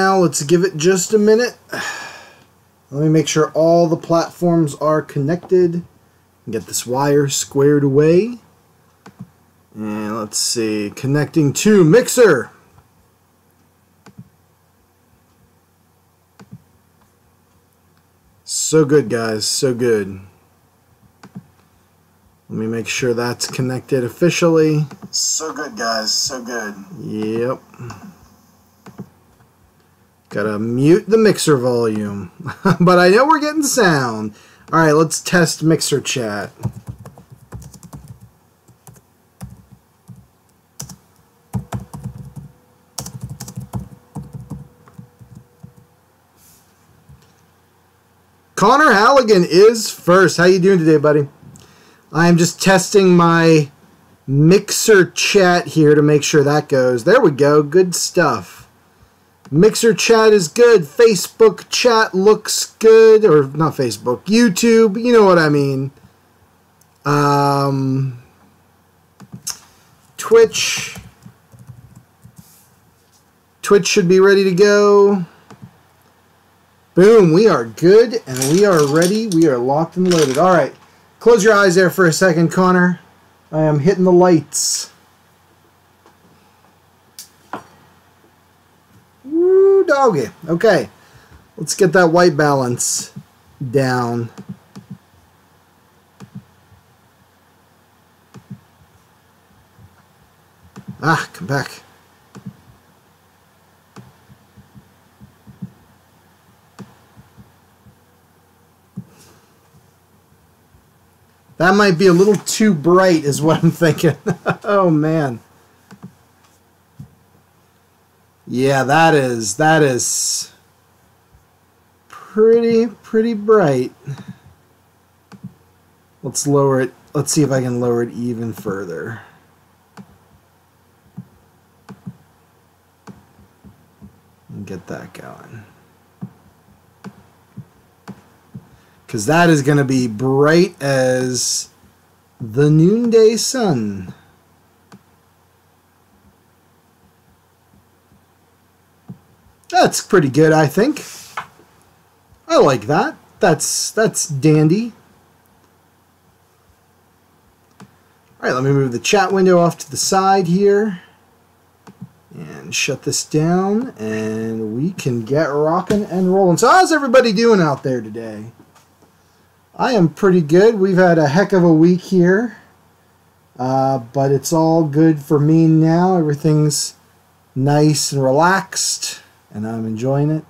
Now let's give it just a minute. Let me make sure all the platforms are connected. Get this wire squared away. And let's see, connecting to Mixer. So good, guys, so good. Let me make sure that's connected officially. So good, guys, so good. Yep. Gotta mute the Mixer volume. But I know we're getting sound. Alright, let's test Mixer chat. Connor Halligan is first. How you doing today, buddy? I'm just testing my Mixer chat here to make sure that goes. There we go. Good stuff. Mixer chat is good. Facebook chat looks good. Or not Facebook. YouTube. You know what I mean. Twitch. Twitch should be ready to go. Boom, we are good, and we are ready. We are locked and loaded. All right, close your eyes there for a second, Connor. I am hitting the lights. Woo, doggy. Okay, let's get that white balance down. Ah, come back. That might be a little too bright is what I'm thinking. Oh, man. Yeah, that is pretty bright. Let's lower it. Let's see if I can lower it even further. And get that going. Because that is going to be bright as the noonday sun. That's pretty good, I think. I like that. That's dandy. All right, let me move the chat window off to the side here. And shut this down, and we can get rocking and rolling. So how's everybody doing out there today? I am pretty good. We've had a heck of a week here, but it's all good for me now. Everything's nice and relaxed, and I'm enjoying it.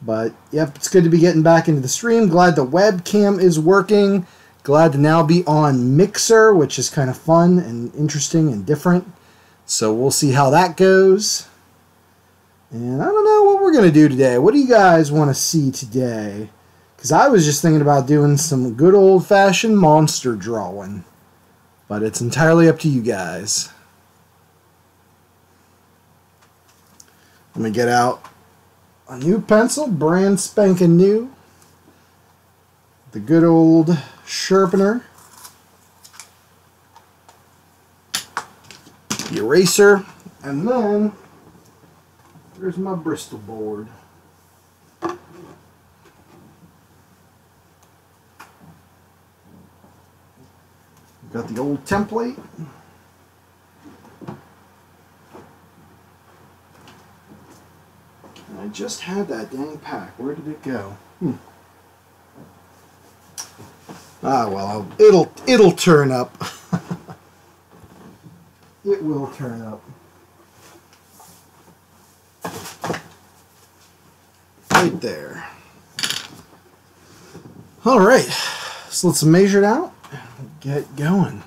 But, yep, it's good to be getting back into the stream. Glad the webcam is working. Glad to now be on Mixer, which is kind of fun and interesting and different. So we'll see how that goes. And I don't know what we're going to do today. What do you guys want to see today? Because I was just thinking about doing some good old-fashioned monster drawing. But it's entirely up to you guys. Let me get out a new pencil, brand spanking new. The good old sharpener. The eraser. And then, there's my Bristol board. Got the old template. And I just had that dang pack. Where did it go? Ah, well, it'll turn up. It will turn up. Right there. All right. So let's measure it out. Get going.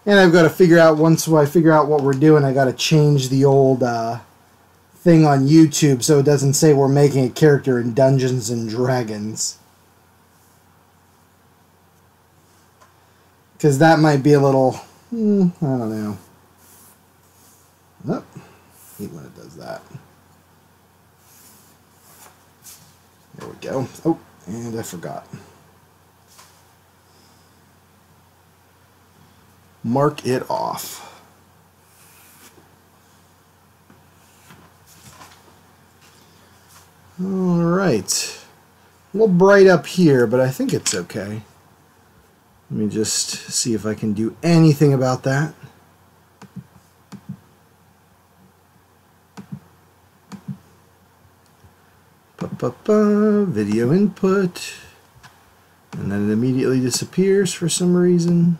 And I've got to figure out, once I figure out what we're doing, I got to change the old thing on YouTube so it doesn't say we're making a character in Dungeons and Dragons. Because that might be a little, I don't know. Oh, hate when it does that. There we go. Oh, and I forgot. mark it off. All right. A little bright up here, but I think it's okay. Let me just see if I can do anything about that. Video input. And then it immediately disappears for some reason.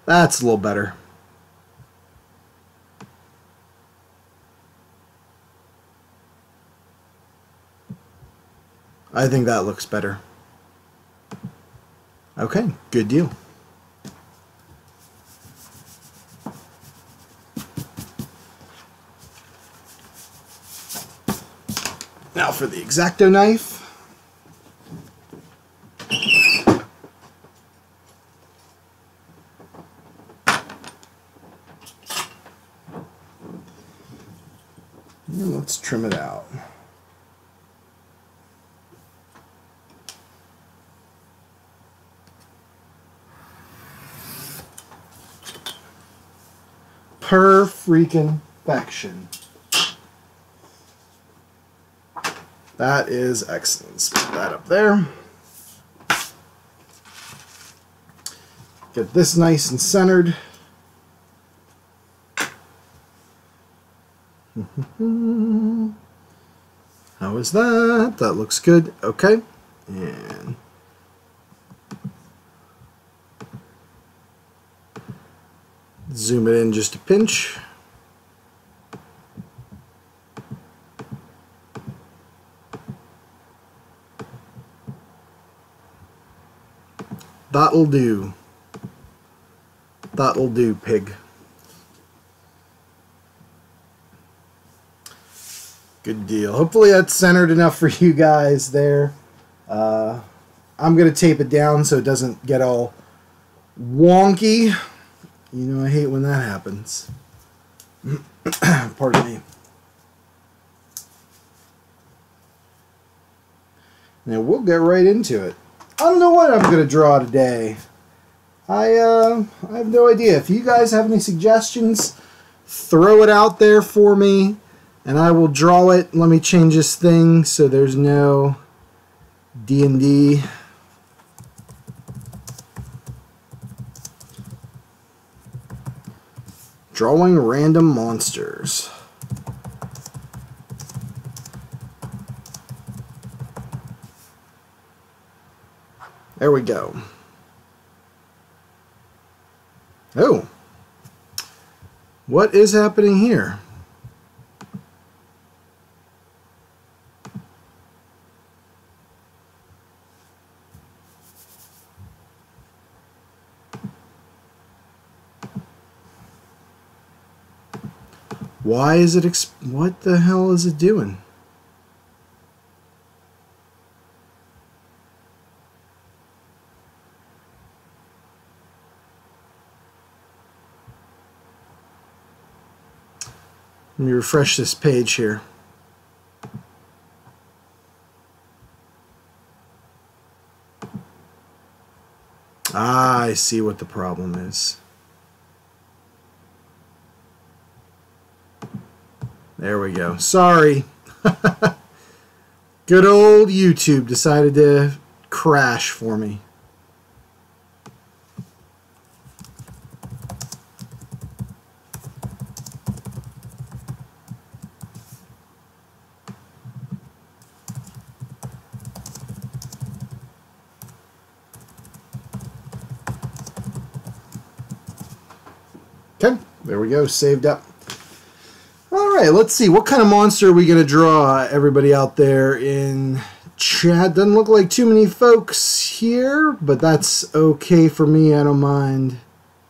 That's a little better. I think that looks better. Okay, good deal. Now for the X-Acto knife. And let's trim it out. Perfection. That is excellent. Let's put that up there. Get this nice and centered. How is that? That looks good. Okay. And zoom it in just a pinch. That'll do. That'll do, pig. Good deal. Hopefully that's centered enough for you guys there. I'm going to tape it down so it doesn't get all wonky. You know, I hate when that happens. Pardon me. Now we'll get right into it. I don't know what I'm going to draw today. I have no idea. If you guys have any suggestions, throw it out there for me, and I will draw it. Let me change this thing so there's no D&D. Drawing random monsters. There we go. Oh. What is happening here? Why is it what the hell is it doing? Let me refresh this page here. Ah, I see what the problem is. There we go. Sorry. Good old YouTube decided to crash for me. Okay, there we go, saved up. All right, let's see. What kind of monster are we going to draw, everybody out there in chat? Doesn't look like too many folks here, but that's okay for me. I don't mind.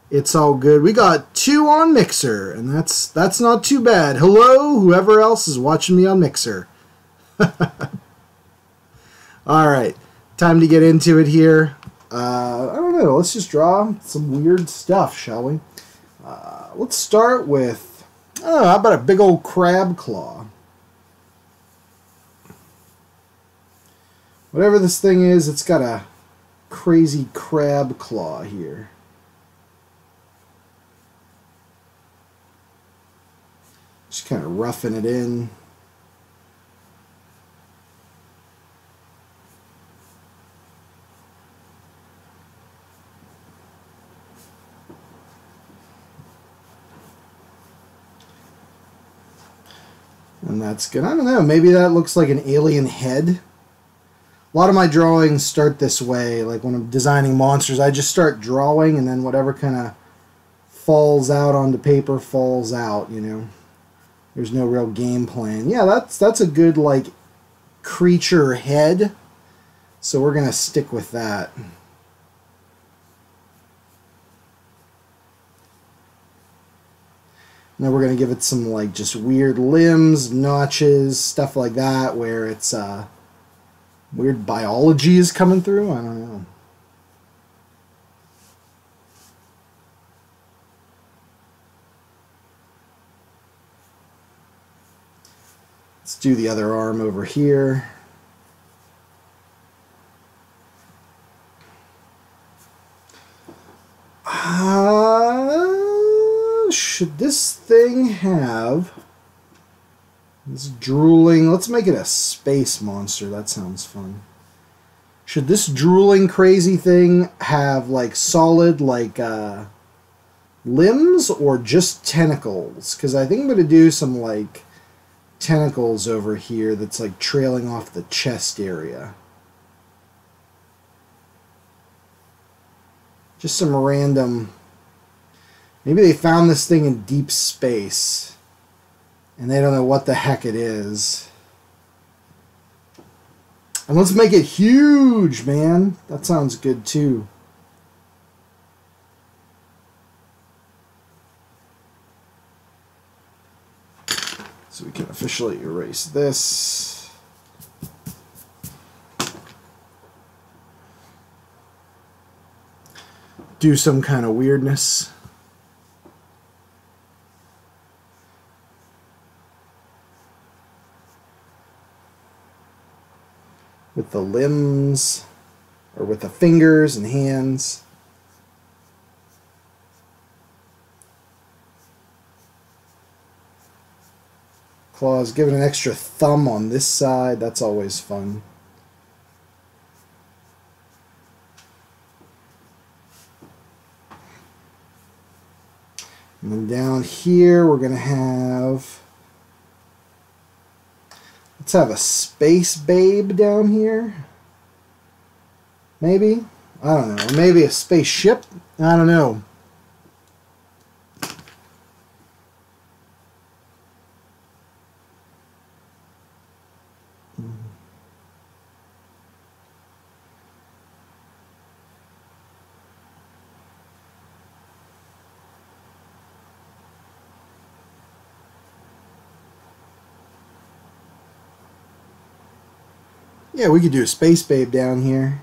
It's all good. We got 2 on Mixer, and that's not too bad. Hello, whoever else is watching me on Mixer. All right, time to get into it here. I don't know. Let's just draw some weird stuff, shall we? Let's start with, how about a big old crab claw? Whatever this thing is, it's got a crazy crab claw here. Just kind of roughing it in. And that's good. I don't know. Maybe that looks like an alien head. A lot of my drawings start this way. Like when I'm designing monsters, I just start drawing, and then whatever kind of falls out onto paper falls out, you know. There's no real game plan. Yeah, that's a good, like, creature head. So we're going to stick with that. Now we're going to give it some, like, just weird limbs, notches, stuff like that, where it's weird biology is coming through. I don't know. Let's do the other arm over here. Should this thing have this drooling? Let's make it a space monster. That sounds fun. Should this drooling crazy thing have like solid like limbs or just tentacles? Because I think I'm going to do some like tentacles over here that's like trailing off the chest area. Just some random... Maybe they found this thing in deep space and they don't know what the heck it is. And let's make it huge, man. That sounds good too. So we can officially erase this. Do some kind of weirdness. With the limbs, or with the fingers and hands. Claws, give it an extra thumb on this side. That's always fun. And then down here we're going to have... Let's have a space babe down here. Maybe? I don't know. Or maybe a spaceship? I don't know. Yeah, we could do a space babe down here.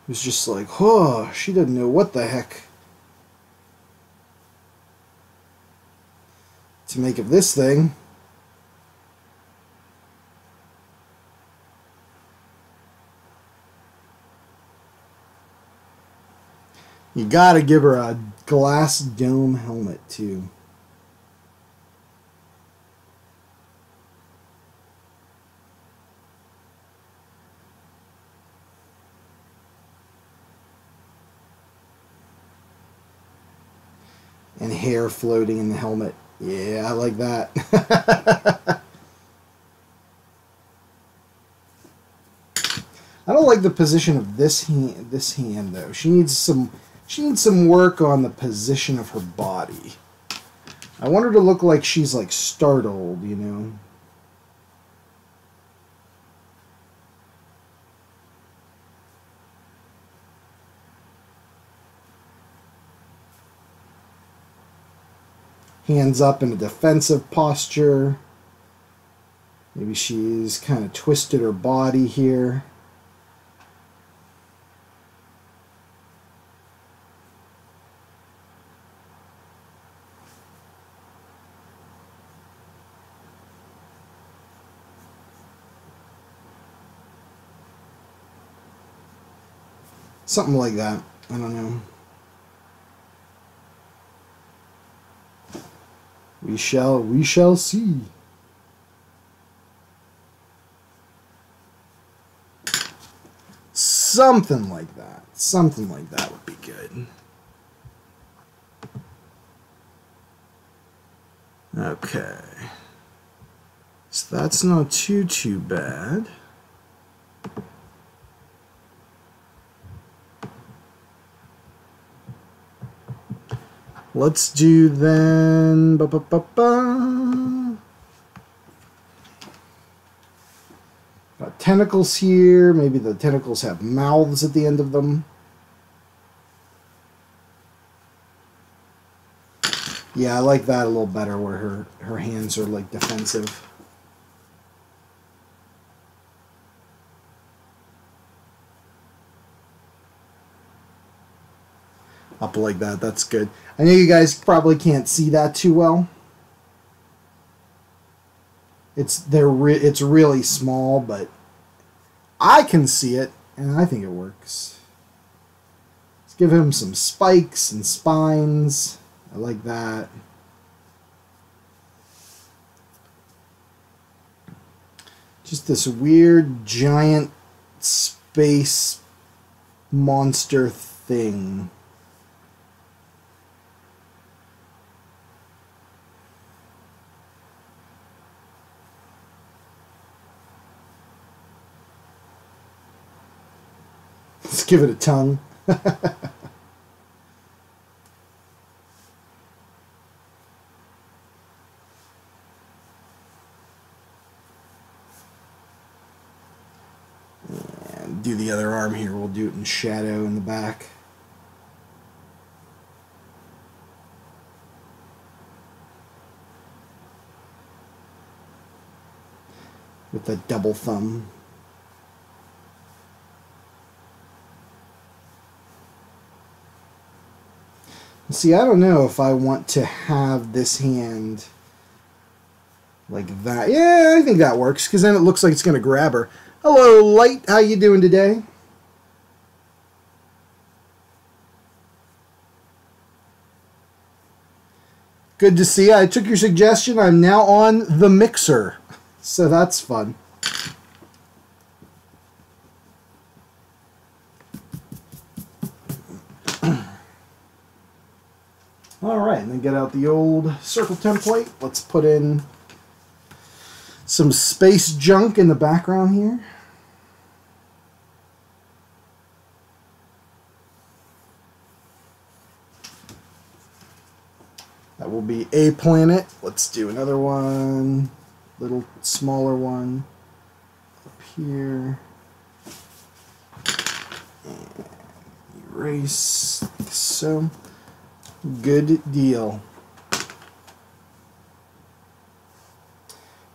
It's just like, oh, she doesn't know what the heck to make of this thing. You gotta give her a glass dome helmet too. And hair floating in the helmet. Yeah, I like that. I don't like the position of this hand though. She needs some work on the position of her body. I want her to look like she's like startled, you know. Hands up in a defensive posture. Maybe she's kind of twisted her body here. Something like that. I don't know. We shall see. Something like that. Something like that would be good. Okay. So that's not too bad. Let's do then... Got tentacles here. Maybe the tentacles have mouths at the end of them. Yeah, I like that a little better where her hands are like defensive. Up like that, that's good. I know you guys probably can't see that too well. It's really small, but I can see it, and I think it works. Let's give him some spikes and spines. I like that. Just this weird giant space monster thing. Let's give it a tongue. And do the other arm here. We'll do it in shadow in the back. With the double thumb. See, I don't know if I want to have this hand like that. Yeah, I think that works, because then it looks like it's going to grab her. Hello, Light. How you doing today? Good to see you. I took your suggestion. I'm now on the Mixer, so that's fun. Alright, and then get out the old circle template. Let's put in some space junk in the background here. That will be a planet. Let's do another one. Little smaller one. Up here. And erase like so. Good deal.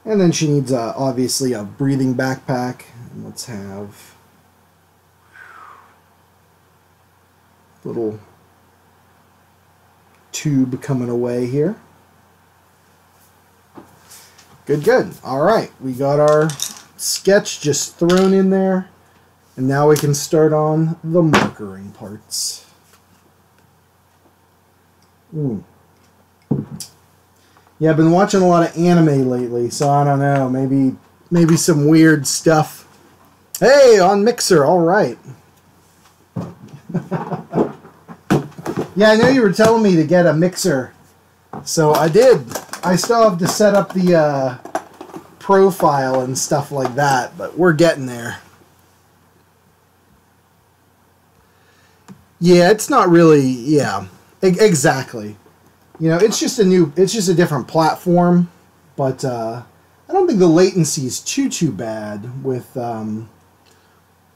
And then she needs obviously a breathing backpack. And let's have little tube coming away here. Good, good. All right, we got our sketch just thrown in there, and now we can start on the markering parts. Ooh. Yeah, I've been watching a lot of anime lately, so I don't know. Maybe some weird stuff. Hey, on Mixer, all right. Yeah, I know you were telling me to get a Mixer, so I did. I still have to set up the profile and stuff like that, but we're getting there. Yeah, it's not really, yeah. Exactly. You know, it's just a different platform, but I don't think the latency is too bad with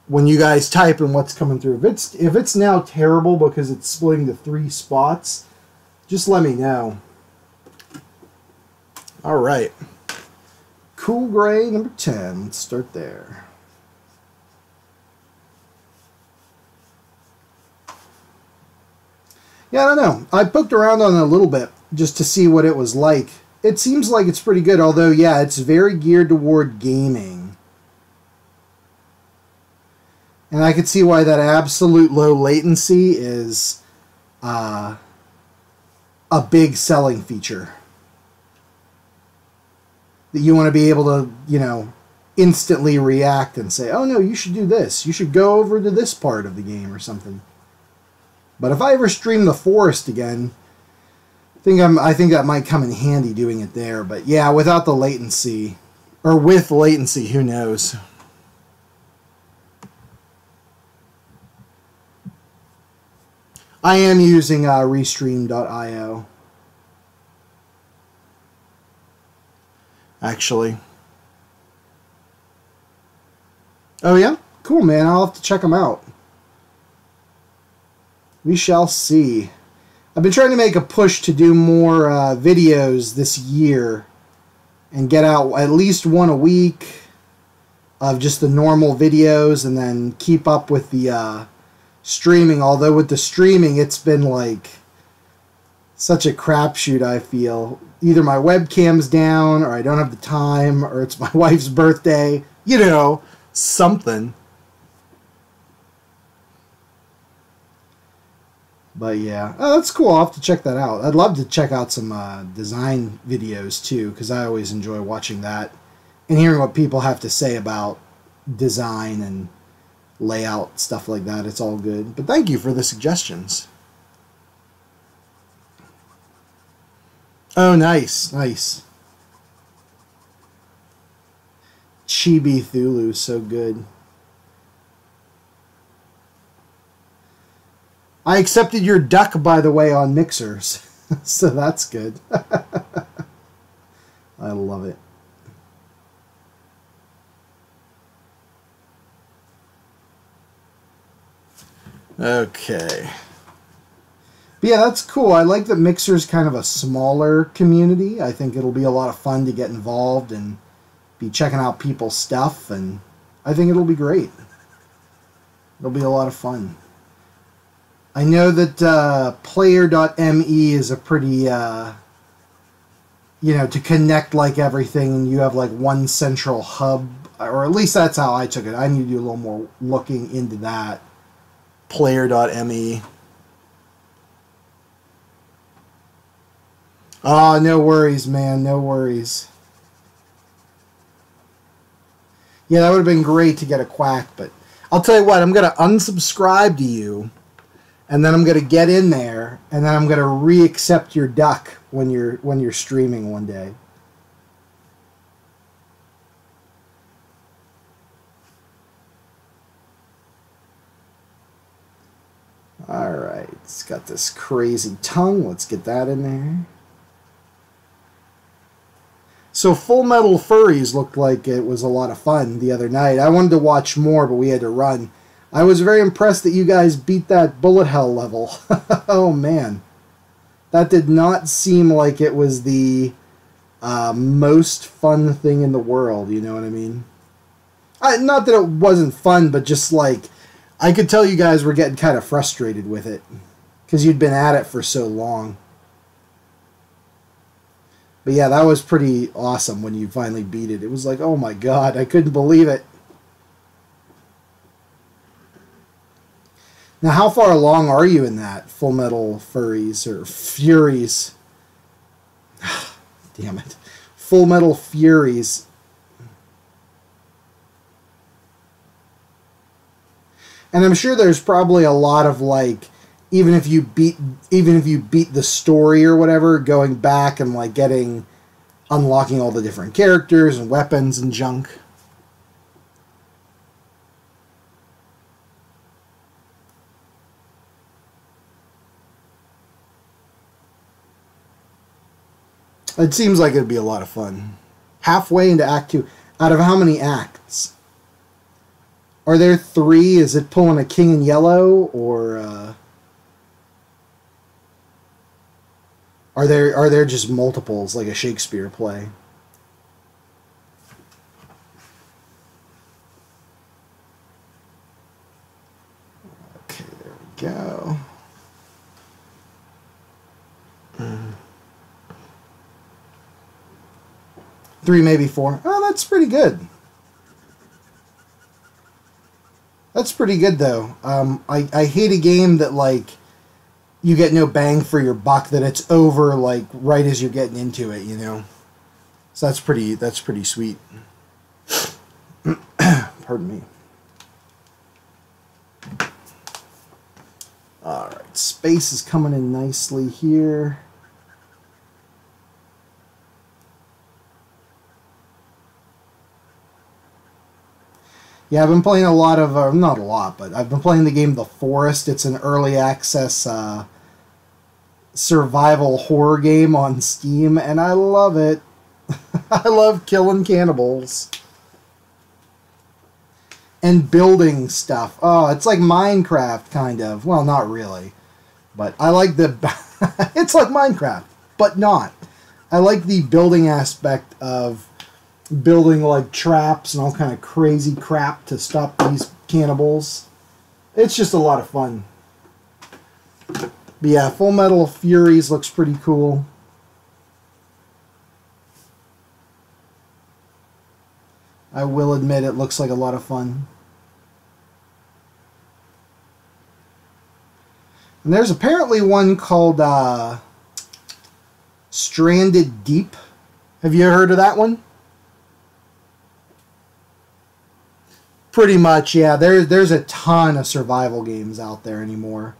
when you guys type and what's coming through. If it's now terrible because it's splitting to 3 spots, just let me know. All right. Cool Gray number 10. Let's start there. Yeah, I don't know. I poked around on it a little bit just to see what it was like. It seems like it's pretty good, although, yeah, it's very geared toward gaming. And I could see why that absolute low latency is a big selling feature. That you want to be able to, you know, instantly react and say, oh no, you should do this. You should go over to this part of the game or something. But if I ever stream The Forest again, I think that might come in handy doing it there. But yeah, without the latency, or with latency, who knows? I am using Restream.io. Actually. Oh yeah? Cool, man. I'll have to check them out. We shall see. I've been trying to make a push to do more videos this year and get out at least one a week of just the normal videos and then keep up with the streaming. Although with the streaming, it's been like such a crapshoot, I feel. Either my webcam's down, or I don't have the time, or it's my wife's birthday. You know, something. But yeah, oh, that's cool. I'll have to check that out. I'd love to check out some design videos too, because I always enjoy watching that and hearing what people have to say about design and layout, stuff like that. It's all good. But thank you for the suggestions. Oh, nice, nice. Chibi Thulu, so good. I accepted your duck, by the way, on Mixers, so that's good. I love it. Okay. But yeah, that's cool. I like that Mixer's kind of a smaller community. I think it'll be a lot of fun to get involved and be checking out people's stuff, and I think it'll be great. It'll be a lot of fun. I know that player.me is a pretty, you know, to connect like everything, and you have like one central hub, or at least that's how I took it. I need to do a little more looking into that. Player.me. Oh, no worries, man. No worries. Yeah, that would have been great to get a quack, but I'll tell you what, I'm going to unsubscribe to you, and then I'm going to get in there, and then I'm going to re-accept your duck when you're streaming one day. Alright, it's got this crazy tongue. Let's get that in there. So Full Metal Furries looked like it was a lot of fun the other night. I wanted to watch more, but we had to run. I was very impressed that you guys beat that bullet hell level. Oh, man. That did not seem like it was the most fun thing in the world, you know what I mean? Not that it wasn't fun, but just like, I could tell you guys were getting kind of frustrated with it, because you'd been at it for so long. But yeah, that was pretty awesome when you finally beat it. It was like, oh my god, I couldn't believe it. Now, how far along are you in that Full Metal Furries, or Furies? Damn it. Full Metal Furies. And I'm sure there's probably a lot of, like, even if you beat the story or whatever, going back and like unlocking all the different characters and weapons and junk. It seems like it'd be a lot of fun. Halfway into Act 2. Out of how many acts? Are there 3? Is it pulling a King in Yellow, or are there just multiples like a Shakespeare play? Okay, there we go. 3, maybe 4. Oh, that's pretty good. That's pretty good though. I hate a game that like you get no bang for your buck, that it's over like right as you're getting into it, you know. So that's pretty sweet. Pardon me. All right, space is coming in nicely here. Yeah, I've been playing a lot of, not a lot, but I've been playing the game The Forest. It's an early access survival horror game on Steam, and I love it. I love killing cannibals. And building stuff. Oh, it's like Minecraft, kind of. Well, not really. But I like the... it's like Minecraft, but not. I like the building aspect of building like traps and all kind of crazy crap to stop these cannibals. It's just a lot of fun. But yeah, Full Metal Furies looks pretty cool. I will admit it looks like a lot of fun. And there's apparently one called Stranded Deep. Have you ever heard of that one? Pretty much, yeah. There's a ton of survival games out there anymore.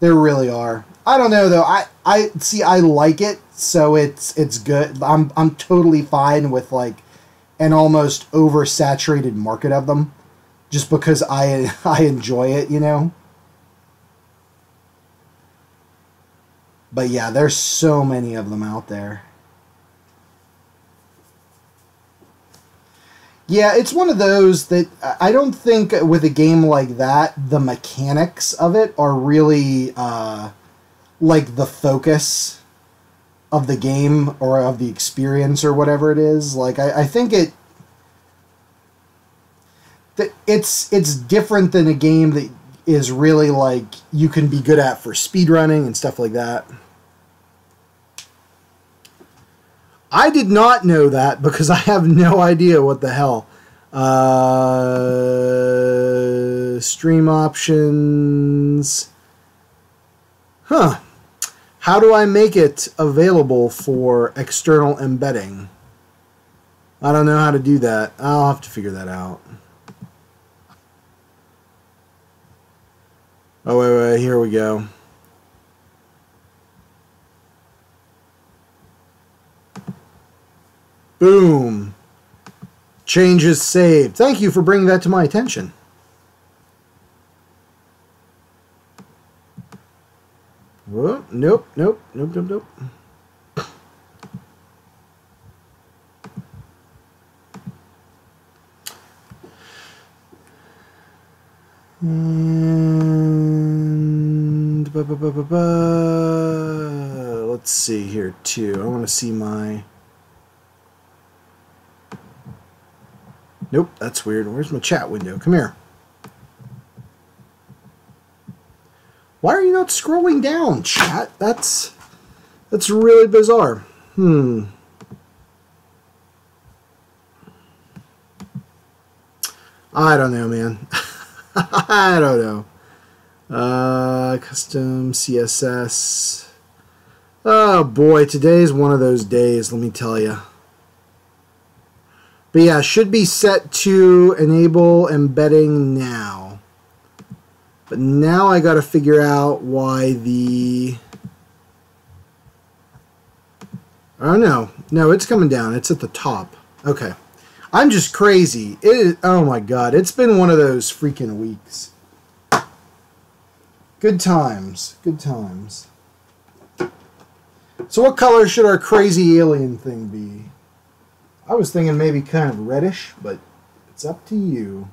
There really are. I don't know though. I see. I like it, so it's good. I'm totally fine with like an almost oversaturated market of them, just because I enjoy it, you know. But yeah, there's so many of them out there. Yeah, it's one of those that I don't think with a game like that, the mechanics of it are really like the focus of the game or of the experience or whatever it is. Like I think it's different than a game that is really like you can be good at for speedrunning and stuff like that. I did not know that because I have no idea what the hell. Stream options. Huh. How do I make it available for external embedding? I don't know how to do that. I'll have to figure that out. Oh, wait, here we go. Boom. Changes saved. Thank you for bringing that to my attention. Whoa, nope. And let's see here too. I want to see my... Nope, that's weird. Where's my chat window? Come here. Why are you not scrolling down, chat? That's really bizarre. I don't know, man. I don't know. Custom CSS. Oh boy, today's one of those days, let me tell you. But yeah, should be set to enable embedding now. But now I got to figure out why the... Oh no, it's coming down. It's at the top. Okay. I'm just crazy. It is, oh my god, it's been one of those freaking weeks. Good times. Good times. So what color should our crazy alien thing be? I was thinking maybe kind of reddish, but it's up to you.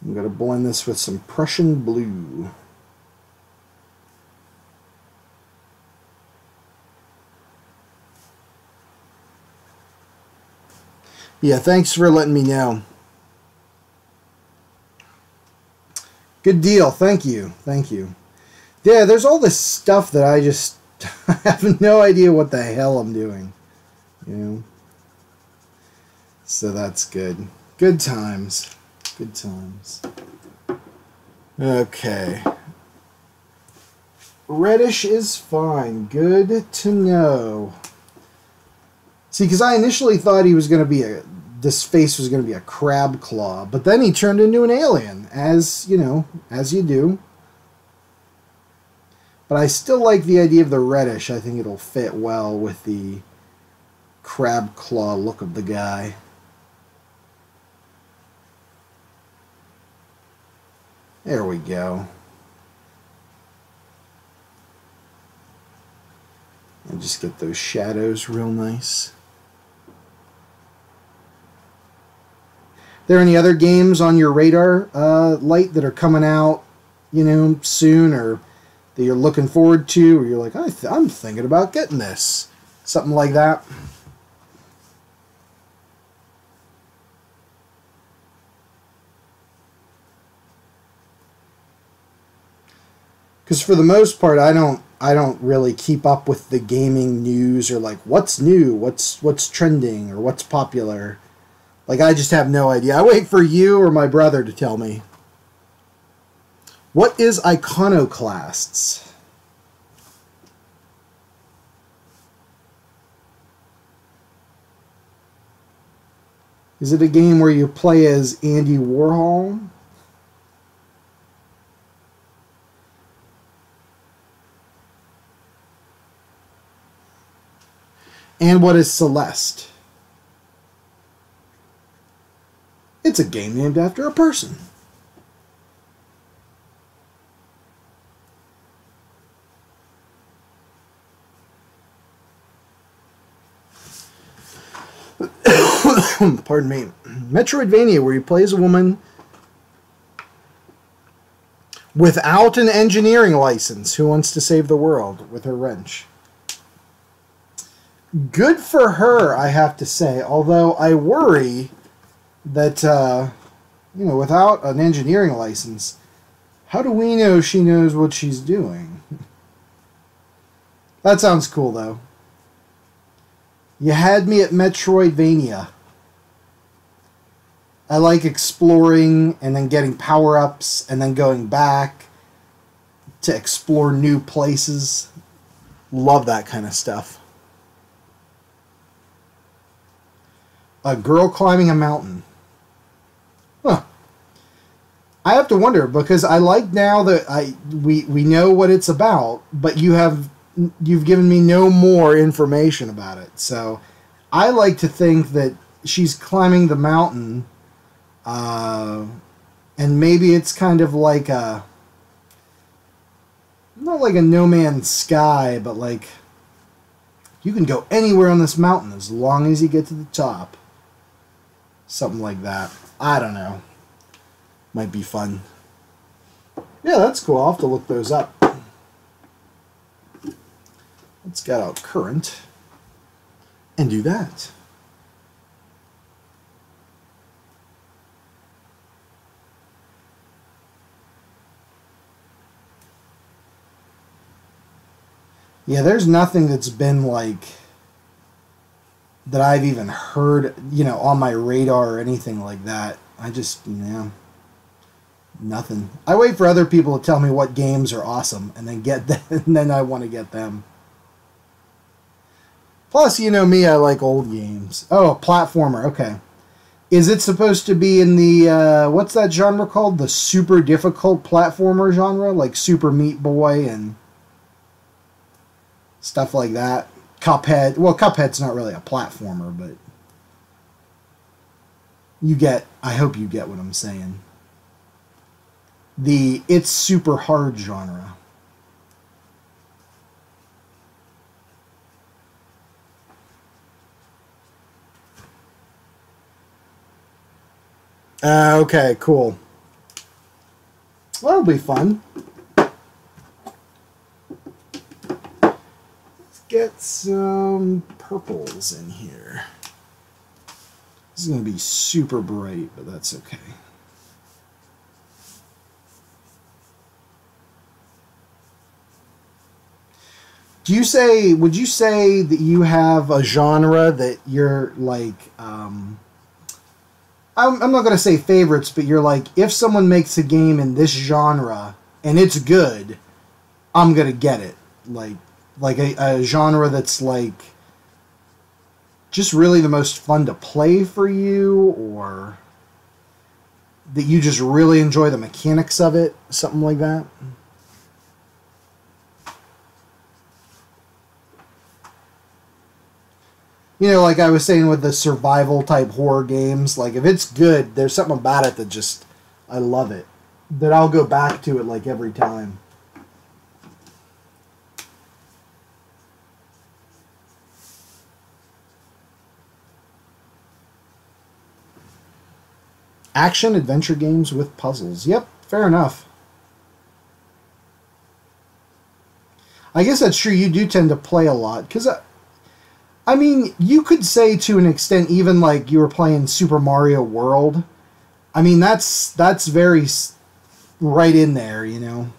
I'm going to blend this with some Prussian blue. Yeah, thanks for letting me know. Good deal. Thank you. Thank you. Yeah, there's all this stuff that I just have no idea what the hell I'm doing. You know? So that's good. Good times. Good times. Okay. Reddish is fine. Good to know. See, because I initially thought he was going to be this face was going to be a crab claw, but then he turned into an alien, as, you know, as you do. But I still like the idea of the reddish. I think it'll fit well with the crab claw look of the guy. There we go. And just get those shadows real nice. There any other games on your radar, Light, that are coming out, you know, soon, or that you're looking forward to, or you're like, I'm thinking about getting this? Something like that. Because for the most part, I don't really keep up with the gaming news, or like what's new, what's trending, or what's popular. Like, I just have no idea. I wait for you or my brother to tell me. What is Iconoclasts? Is it a game where you play as Andy Warhol? And what is Celeste? It's a game named after a person. Pardon me. Metroidvania, where you play as a woman without an engineering license who wants to save the world with her wrench. Good for her, I have to say. Although I worry that, you know, without an engineering license, how do we know she knows what she's doing? That sounds cool, though. You had me at Metroidvania. I like exploring and then getting power-ups and then going back to explore new places. Love that kind of stuff. A girl climbing a mountain. Huh. I have to wonder, because I like now that we know what it's about, but you've given me no more information about it. So I like to think that she's climbing the mountain, and maybe it's kind of like not like a No Man's Sky, but like you can go anywhere on this mountain as long as you get to the top. Something like that. I don't know. Might be fun. Yeah, that's cool. I'll have to look those up. Let's get out current and do that. Yeah, there's nothing that's been like that I've even heard, you know, on my radar or anything like that. I just, yeah, nothing. I wait for other people to tell me what games are awesome and then get them, and then I want to get them. Plus, you know me, I like old games. Oh, a platformer, okay. Is it supposed to be in the, what's that genre called? The super difficult platformer genre? Like Super Meat Boy and stuff like that? Cuphead. Well, Cuphead's not really a platformer, but you get, I hope you get what I'm saying. The It's Super Hard genre. Okay, cool. Well, that'll be fun. Get some purples in here. This is going to be super bright, but that's okay. would you say that you have a genre that you're like, I'm not going to say favorites, but you're like, if someone makes a game in this genre and it's good, I'm going to get it. Like a genre that's like just really the most fun to play for you, or that you just really enjoy the mechanics of it, something like that. You know, like I was saying with the survival type horror games, like if it's good, there's something about it that just, I love it. That I'll go back to it like every time. Action adventure games with puzzles. Yep, fair enough. I guess that's true. You do tend to play a lot. Because, I mean, you could say to an extent, even like you were playing Super Mario World. I mean, that's very right in there, you know.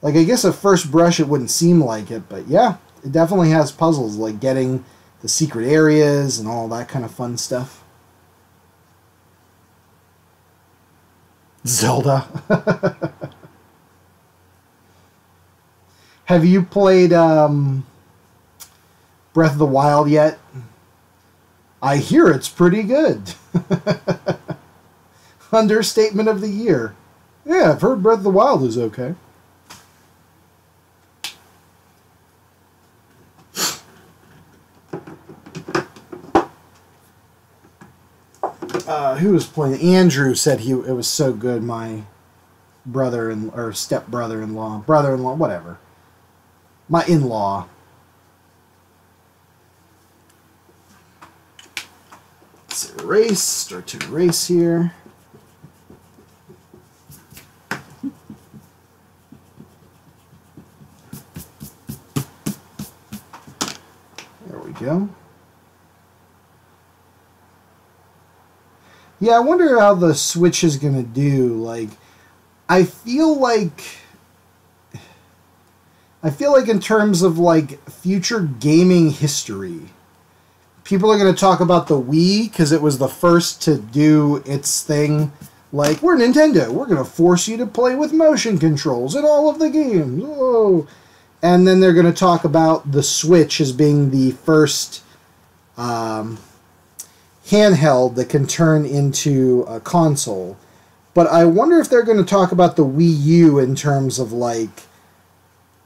Like, I guess at first brush it wouldn't seem like it, but yeah, it definitely has puzzles, like getting the secret areas and all that kind of fun stuff. Zelda. Have you played Breath of the Wild yet? I hear it's pretty good. Understatement of the year. Yeah, I've heard Breath of the Wild is okay. Who was playing? Andrew said it was so good. My brother or step brother-in-law, whatever. My in-law. Let's erase. Start to erase here. There we go. Yeah, I wonder how the Switch is going to do. Like, I feel like in terms of like future gaming history, people are going to talk about the Wii because it was the first to do its thing. Like, we're Nintendo. We're going to force you to play with motion controls in all of the games. Oh. And then they're going to talk about the Switch as being the first handheld that can turn into a console. But I wonder if they're going to talk about the Wii U in terms of like,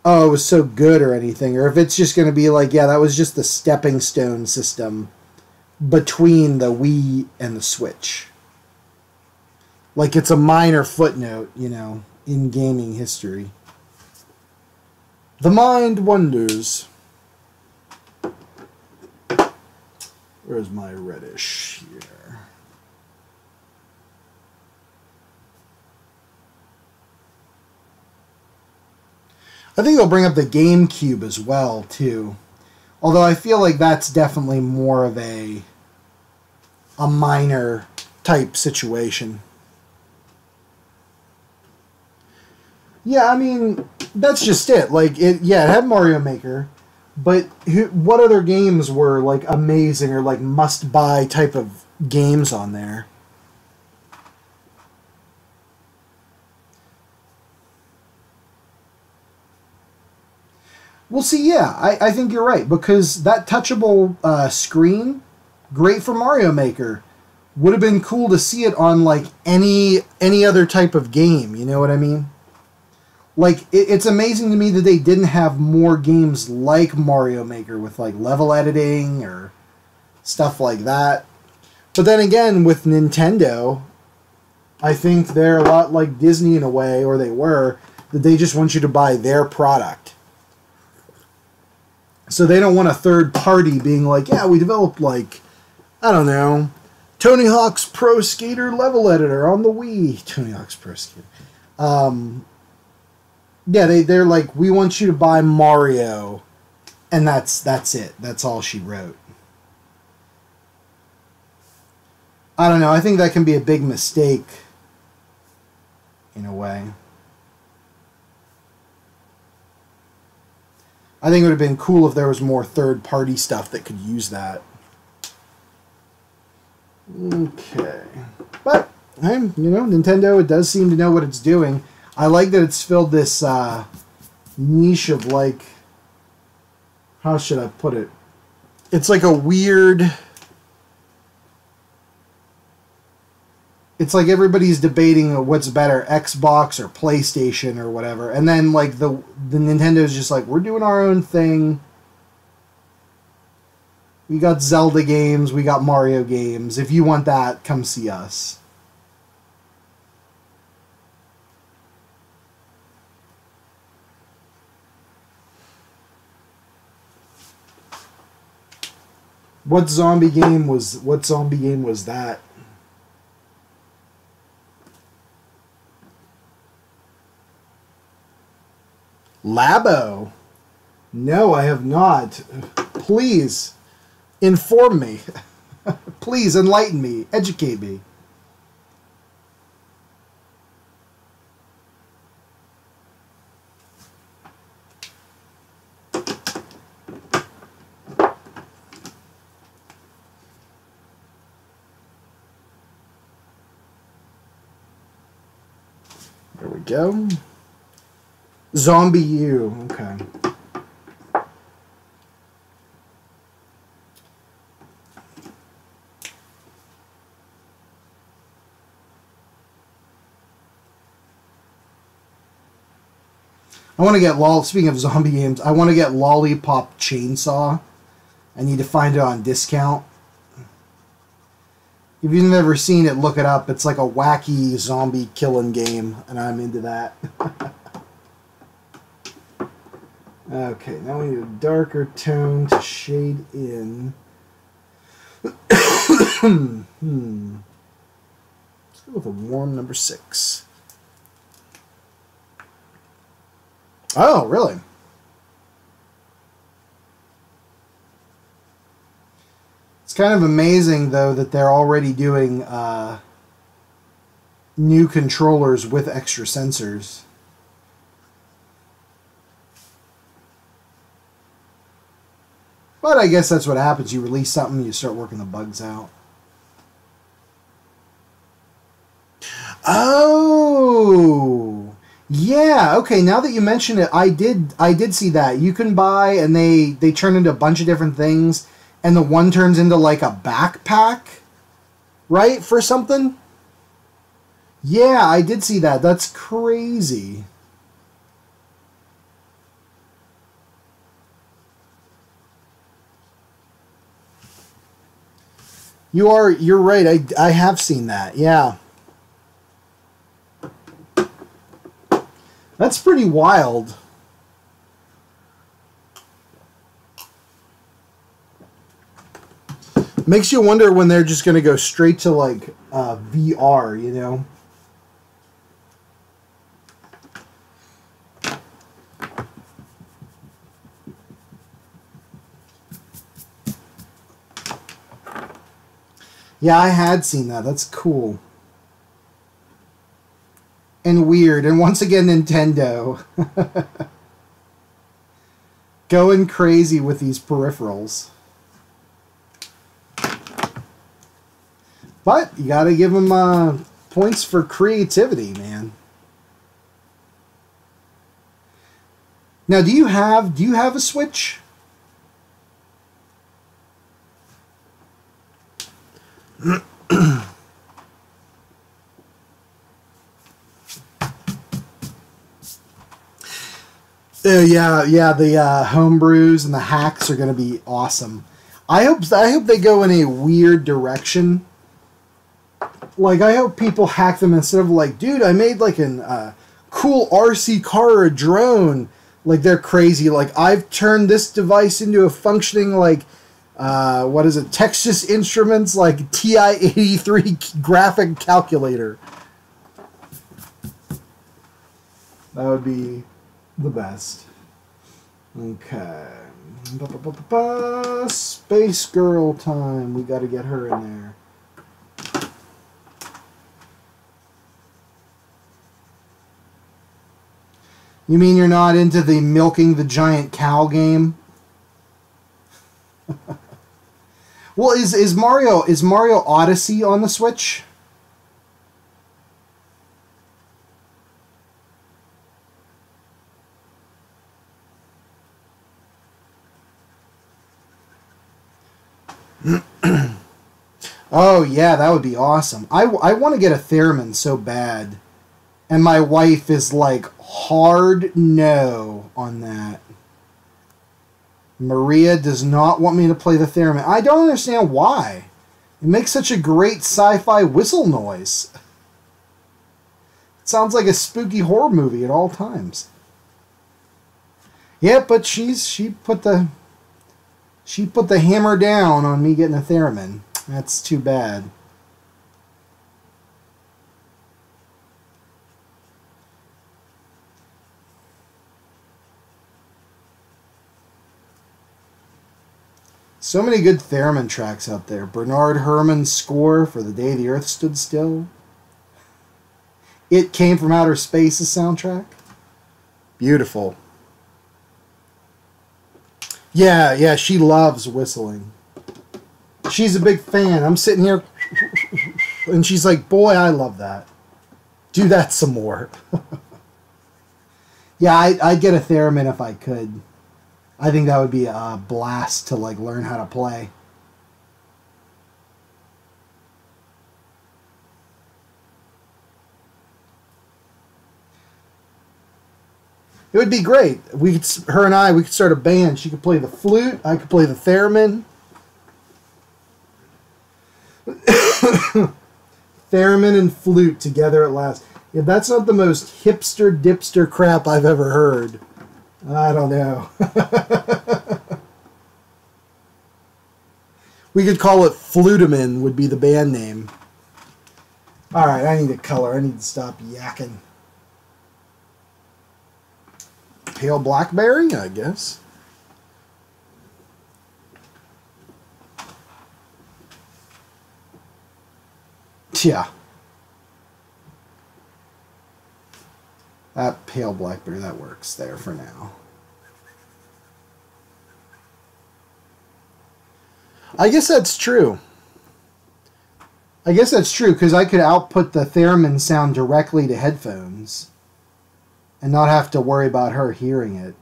oh, it was so good or anything, or if it's just going to be like, yeah, that was just the stepping stone system between the Wii and the Switch. Like it's a minor footnote, you know, in gaming history. The mind wonders. Where's my reddish here? I think they'll bring up the GameCube as well, too. Although I feel like that's definitely more of a minor type situation. Yeah, I mean, that's just it. Like, it had Mario Maker. But what other games were like amazing or like must-buy type of games on there? Well, see, yeah, I think you're right, because that touchable screen, great for Mario Maker. Would have been cool to see it on like any other type of game. You know what I mean? Like, it's amazing to me that they didn't have more games like Mario Maker with, like, level editing or stuff like that. But then again, with Nintendo, I think they're a lot like Disney in a way, or they were, that they just want you to buy their product. So they don't want a third party being like, yeah, we developed, like, I don't know, Tony Hawk's Pro Skater level editor on the Wii. Tony Hawk's Pro Skater. Yeah, they're like, we want you to buy Mario, and that's it. That's all she wrote. I don't know. I think that can be a big mistake, in a way. I think it would have been cool if there was more third-party stuff that could use that. Okay. But, you know, Nintendo, it does seem to know what it's doing. I like that it's filled this niche of, like, how should I put it? It's like a weird... It's like everybody's debating what's better, Xbox or PlayStation or whatever. And then, like, the Nintendo's just like, we're doing our own thing. We got Zelda games, we got Mario games. If you want that, come see us. What zombie game was that? Labo? No, I have not. Please inform me. Please enlighten me. Educate me. There we go. Zombie U. Okay. I want to get speaking of zombie games, I want to get Lollipop Chainsaw. I need to find it on discount. If you've never seen it, look it up. It's like a wacky zombie killing game, and I'm into that. Okay, now we need a darker tone to shade in. Let's go with a warm number 6. Oh, really? It's kind of amazing, though, that they're already doing new controllers with extra sensors. But I guess that's what happens. You release something, you start working the bugs out. Oh, yeah. Okay, now that you mention it, I did see that. You can buy, and they turn into a bunch of different things, and the one turns into like a backpack, right, for something? Yeah, I did see that. That's crazy. You're right. I have seen that. Yeah. That's pretty wild. Makes you wonder when they're just going to go straight to like VR, you know? Yeah, I had seen that. That's cool. And weird. And once again, Nintendo. Going crazy with these peripherals. But you gotta give them points for creativity, man. Now, do you have a Switch? Yeah, the homebrews and the hacks are going to be awesome. I hope they go in a weird direction. Like, I hope people hack them instead of like, dude, I made like an cool RC car or a drone. Like, they're crazy. Like, I've turned this device into a functioning like what is it? Texas Instruments like TI-83 graphic calculator. That would be the best. Okay. Space Girl time. We got to get her in there. You mean you're not into the milking the giant cow game? Well, is Mario Odyssey on the Switch? Oh yeah, that would be awesome. I want to get a theremin so bad, and my wife is like hard no on that. Maria does not want me to play the theremin. I don't understand why. It makes such a great sci-fi whistle noise. It sounds like a spooky horror movie at all times. Yeah, but she put the hammer down on me getting a theremin. That's too bad. So many good theremin tracks out there. Bernard Herrmann's score for The Day the Earth Stood Still. It Came from Outer Space's soundtrack. Beautiful. Yeah, she loves whistling. She's a big fan. I'm sitting here, and she's like, boy, I love that. Do that some more. Yeah, I'd get a theremin if I could. I think that would be a blast to like learn how to play. It would be great. Her and I, we could start a band. She could play the flute. I could play the theremin. Theremin and flute together at last. If that's not the most hipster dipster crap I've ever heard, I don't know. We could call it Flutimin would be the band name. Alright, I need a color. I need to stop yakking. Pale blackberry, I guess. Yeah. That pale blackberry, that works there for now. I guess that's true. I guess that's true, because I could output the theremin sound directly to headphones and not have to worry about her hearing it.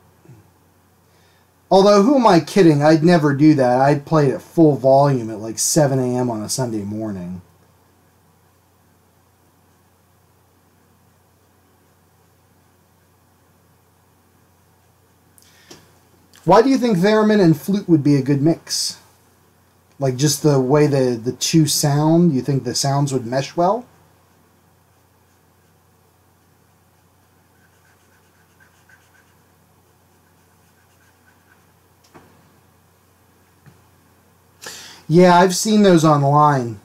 Although, who am I kidding? I'd never do that. I'd play it at full volume at like 7 a.m. on a Sunday morning. Why do you think theremin and flute would be a good mix? Like just the way the two sound? You think the sounds would mesh well? Yeah, I've seen those online.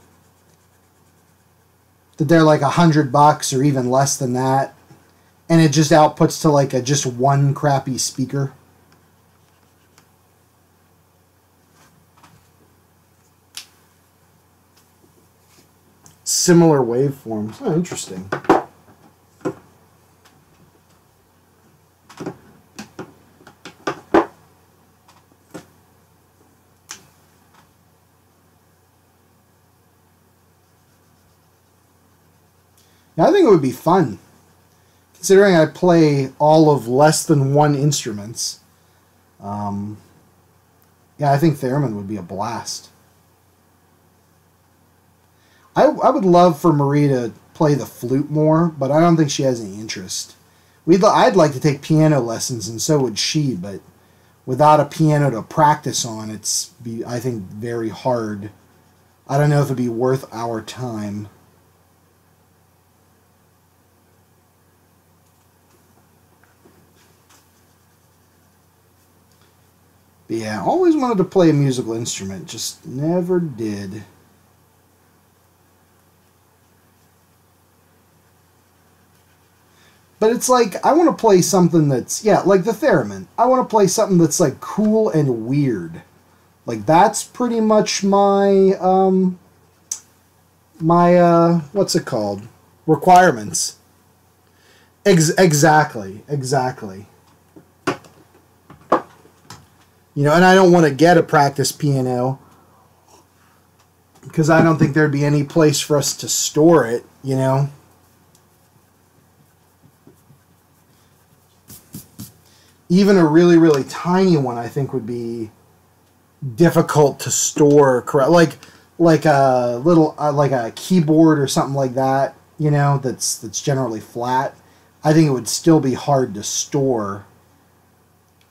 That they're like $100 or even less than that. And it just outputs to like just one crappy speaker. Similar waveforms. Oh, interesting. Now, I think it would be fun, considering I play all of less than one instruments. Yeah, I think theremin would be a blast. I would love for Marie to play the flute more, but I don't think she has any interest. I'd like to take piano lessons, and so would she, but without a piano to practice on, I think, very hard. I don't know if it'd be worth our time. But yeah, always wanted to play a musical instrument, just never did. But it's like, I want to play something that's, yeah, like the theremin. I want to play something that's like cool and weird. Like that's pretty much my, what's it called? Requirements. Exactly. You know, and I don't want to get a practice piano because I don't think there'd be any place for us to store it, you know. Even a really, really tiny one, I think, would be difficult to store correct. Like a little, like a keyboard or something like that, you know, that's generally flat. I think it would still be hard to store.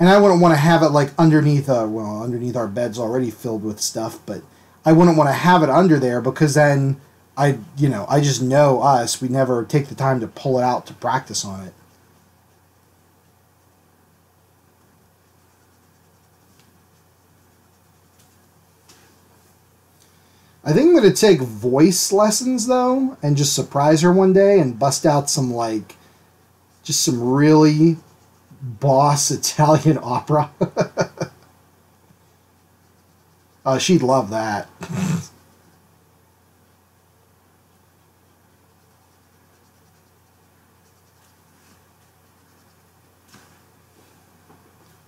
And I wouldn't want to have it like underneath underneath our bed's already filled with stuff, but I wouldn't want to have it under there because then I just know us, we never take the time to pull it out to practice on it. I think I'm going to take voice lessons, though, and just surprise her one day and bust out some, like, just some really boss Italian opera. She'd love that.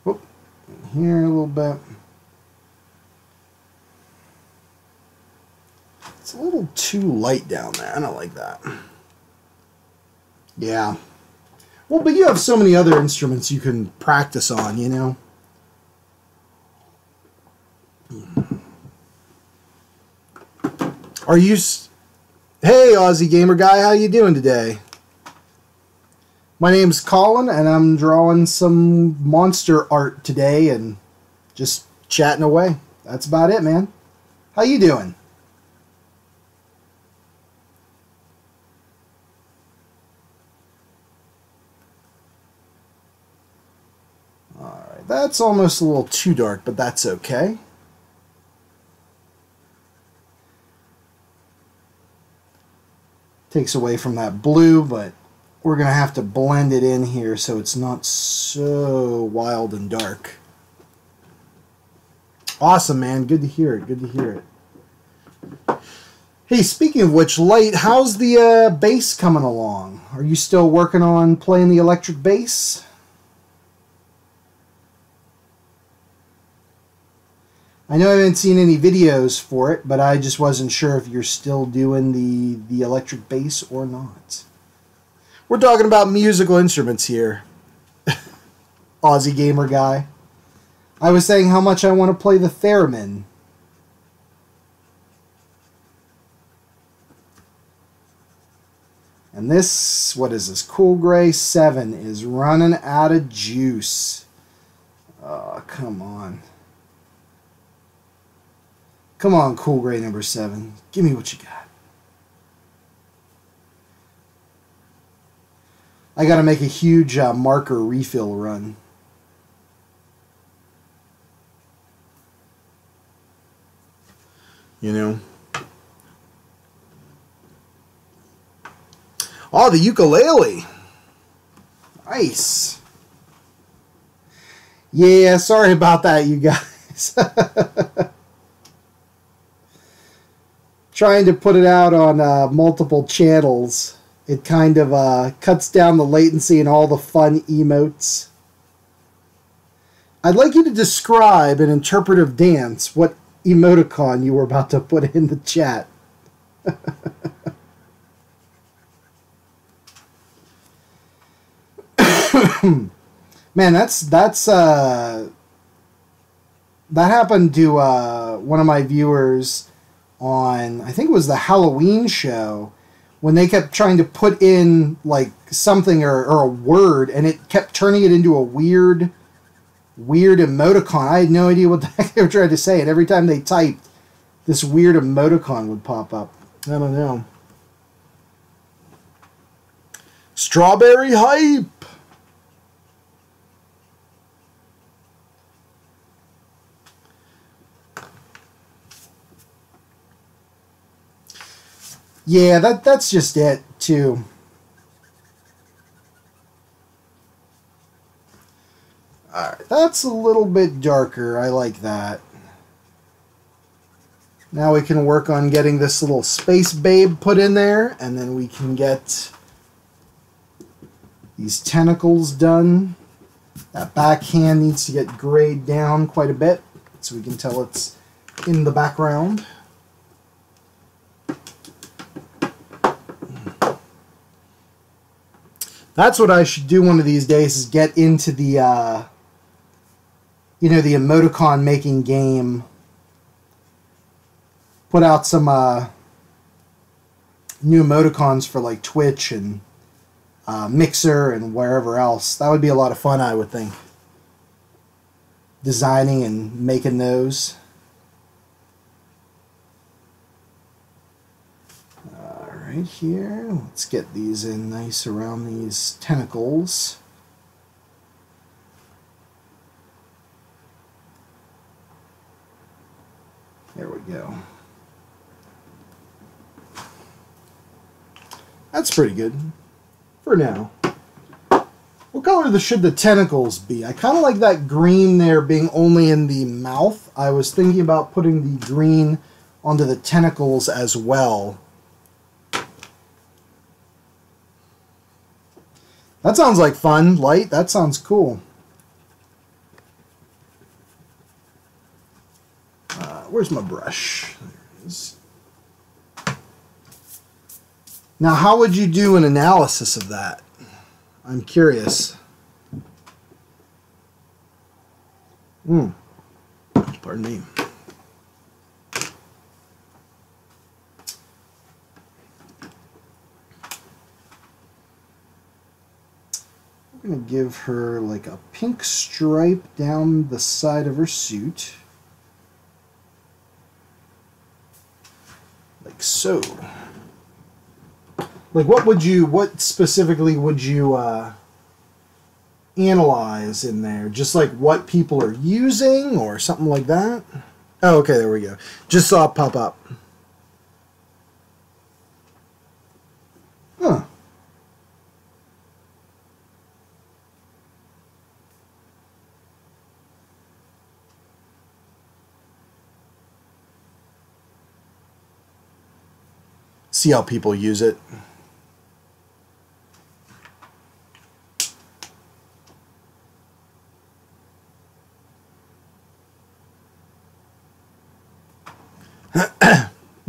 Oh, here a little bit. It's a little too light down there. I don't like that. Yeah. Well, but you have so many other instruments you can practice on, you know? Are you... Hey, Aussie Gamer Guy, how you doing today? My name's Colin, and I'm drawing some monster art today and just chatting away. That's about it, man. How you doing? Alright, that's almost a little too dark, but that's okay. Takes away from that blue, but we're going to have to blend it in here so it's not so wild and dark. Awesome, man. Good to hear it. Good to hear it. Hey, speaking of which, Light, how's the bass coming along? Are you still working on playing the electric bass? I know I haven't seen any videos for it, but I just wasn't sure if you're still doing the electric bass or not. We're talking about musical instruments here. Aussie Gamer Guy. I was saying how much I want to play the theremin. And this, what is this? Cool Gray 7 is running out of juice. Oh, come on. Come on, Cool Gray number 7. Give me what you got. I got to make a huge marker refill run. You know. Oh, the ukulele. Nice. Yeah, sorry about that, you guys. Trying to put it out on multiple channels, it kind of cuts down the latency and all the fun emotes. I'd like you to describe an interpretive dance, what emoticon you were about to put in the chat. Man, that happened to one of my viewers on, I think it was the Halloween show, when they kept trying to put in like something or a word, and it kept turning it into a weird emoticon. I had no idea what the heck they were trying to say, and every time they typed, this weird emoticon would pop up. I don't know. Strawberry hype! Yeah, that's just it, too. Alright, that's a little bit darker. I like that. Now we can work on getting this little space babe put in there, and then we can get these tentacles done. That backhand needs to get grayed down quite a bit so we can tell it's in the background. That's what I should do one of these days, is get into the, you know, the emoticon making game. Put out some new emoticons for like Twitch and Mixer and wherever else. That would be a lot of fun, I would think. Designing and making those. Right here, let's get these in nice around these tentacles. There we go. That's pretty good for now. What color should the tentacles be? I kind of like that green there being only in the mouth. I was thinking about putting the green onto the tentacles as well. That sounds like fun, Light. That sounds cool. Where's my brush? There it is. Now, how would you do an analysis of that? I'm curious. Pardon me. I'm going to give her like a pink stripe down the side of her suit. Like so. Like what specifically would you analyze in there? Just like what people are using or something like that? Oh, okay, there we go. Just saw it pop up. Huh. See how people use it.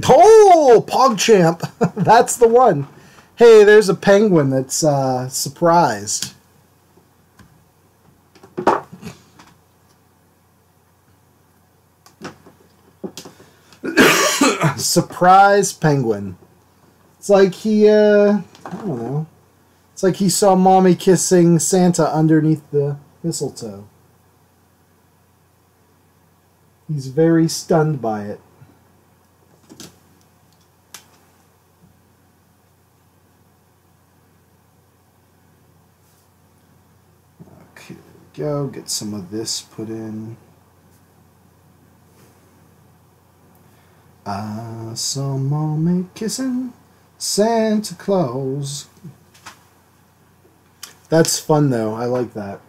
Oh, PogChamp. That's the one. Hey, there's a penguin that's surprised. Surprise penguin. It's like he, I don't know. It's like he saw Mommy kissing Santa underneath the mistletoe. He's very stunned by it. Okay, there we go. Get some of this put in. I saw Mommy kissing Santa Claus. That's fun though. I like that.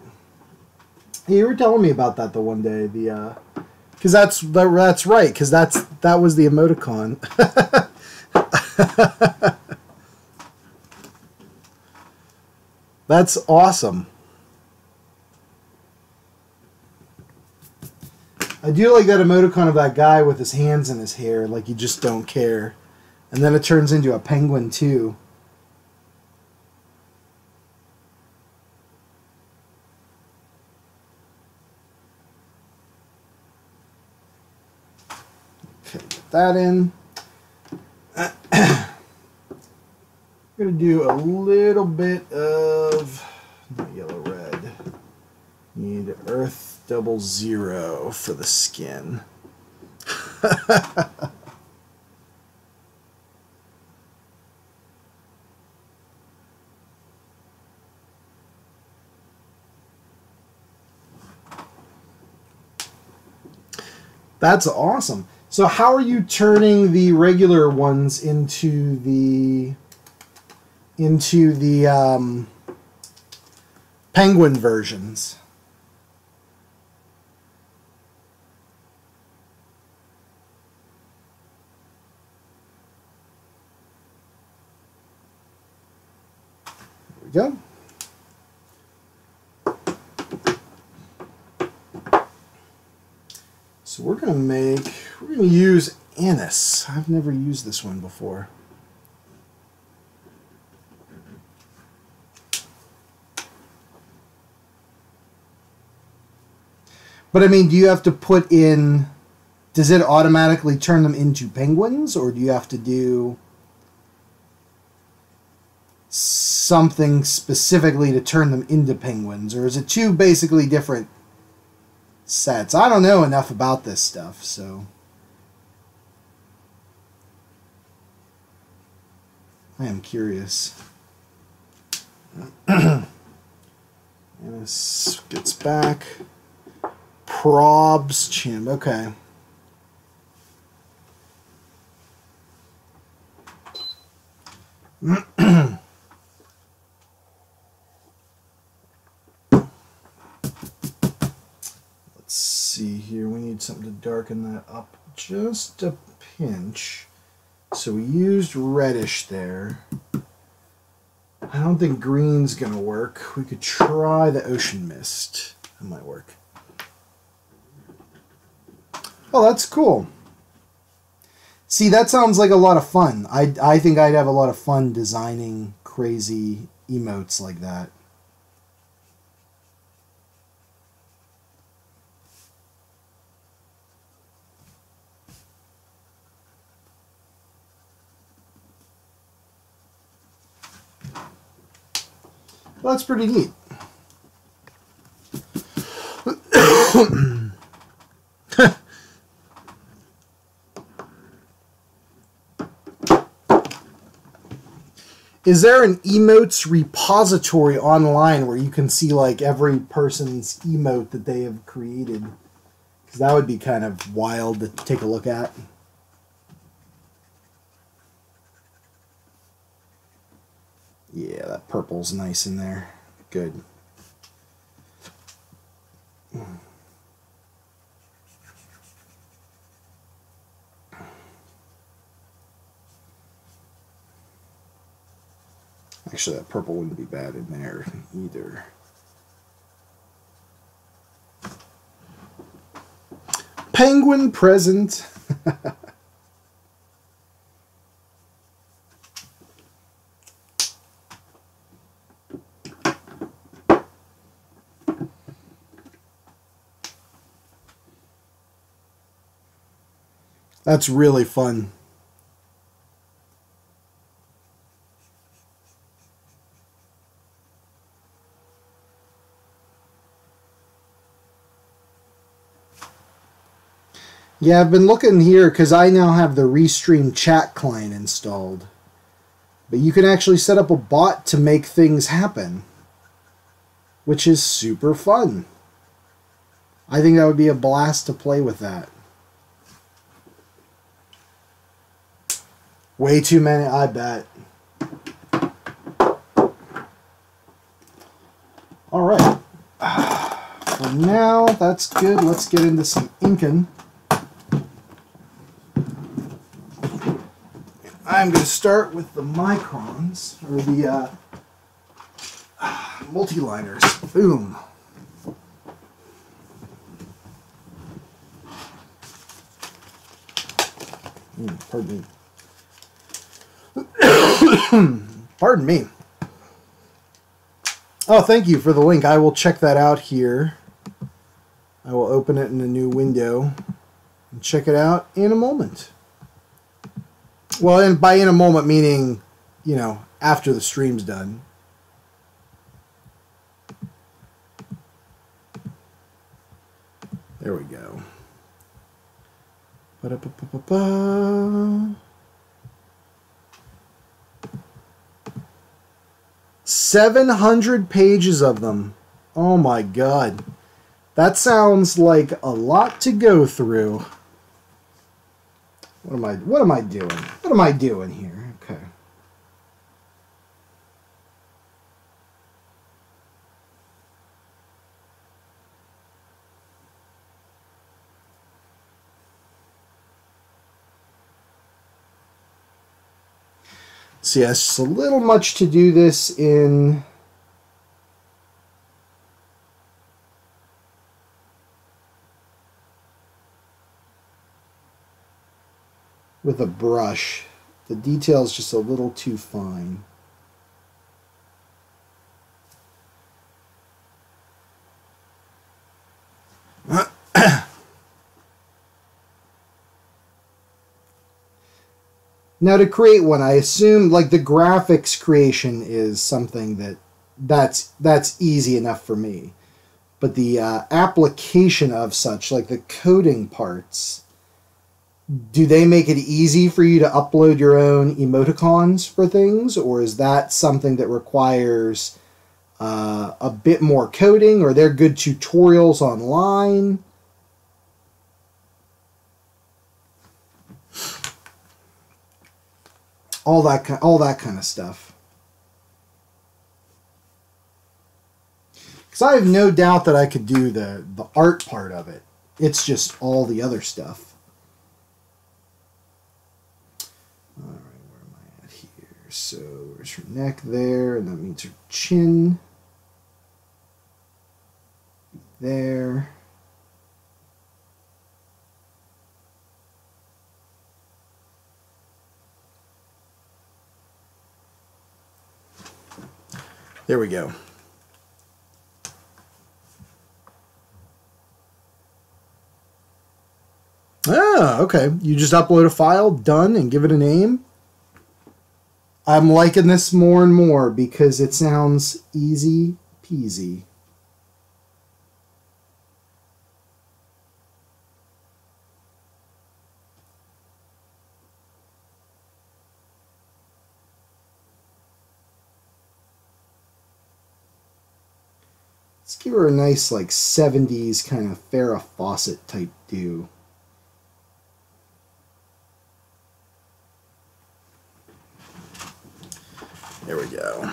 Hey, you were telling me about that the one day. The because that's right. Because that was the emoticon. That's awesome. I do like that emoticon of that guy with his hands in his hair, like you just don't care. And then it turns into a penguin too. Okay, get that in. I'm going to do a little bit of yellow red. Need Earth 00 for the skin. That's awesome. So how are you turning the regular ones into the penguin versions? There we go. So we're gonna use anise. I've never used this one before. But I mean, do you have to put in, does it automatically turn them into penguins, or do you have to do something specifically to turn them into penguins, or is it two basically different sets? I don't know enough about this stuff, so I am curious. And this gets back. Probs Chim. Okay. Let's see here. We need something to darken that up just a pinch. So we used reddish there. I don't think green's gonna work. We could try the ocean mist. That might work. Oh, that's cool. See, that sounds like a lot of fun. I think I'd have a lot of fun designing crazy emotes like that. Well, that's pretty neat. Is there an emotes repository online where you can see like every person's emote that they have created? Because that would be kind of wild to take a look at. Yeah, that purple's nice in there. Good. Actually, that purple wouldn't be bad in there either. Penguin present. That's really fun. Yeah, I've been looking here because I now have the Restream chat client installed. But you can actually set up a bot to make things happen, which is super fun. I think that would be a blast to play with that. Way too many, I bet. All right. For now, that's good. Let's get into some inking. I'm going to start with the microns, or the multi-liners. Boom. Pardon me. Pardon me. Oh, thank you for the link. I will check that out here. I will open it in a new window and check it out in a moment. Well, and by in a moment, meaning, you know, after the stream's done. There we go. Ba-da-ba-ba-ba-ba. 700 pages of them. Oh my god. That sounds like a lot to go through. What am I doing? What am I doing here? Okay. So yes, it's a little much to do this in with a brush. The detail is just a little too fine. Now to create one, I assume like the graphics creation is something that's easy enough for me. But the application of such, like the coding parts, do they make it easy for you to upload your own emoticons for things? Or is that something that requires a bit more coding? Or are there good tutorials online? All that kind of stuff. Because I have no doubt that I could do the art part of it. It's just all the other stuff. All right, where am I at here? So there's her neck there, and that means her chin. There. There we go. Ah, okay. You just upload a file, done, and give it a name. I'm liking this more and more because it sounds easy peasy. Let's give her a nice, like, 70s kind of Farrah Fawcett type do. There we go.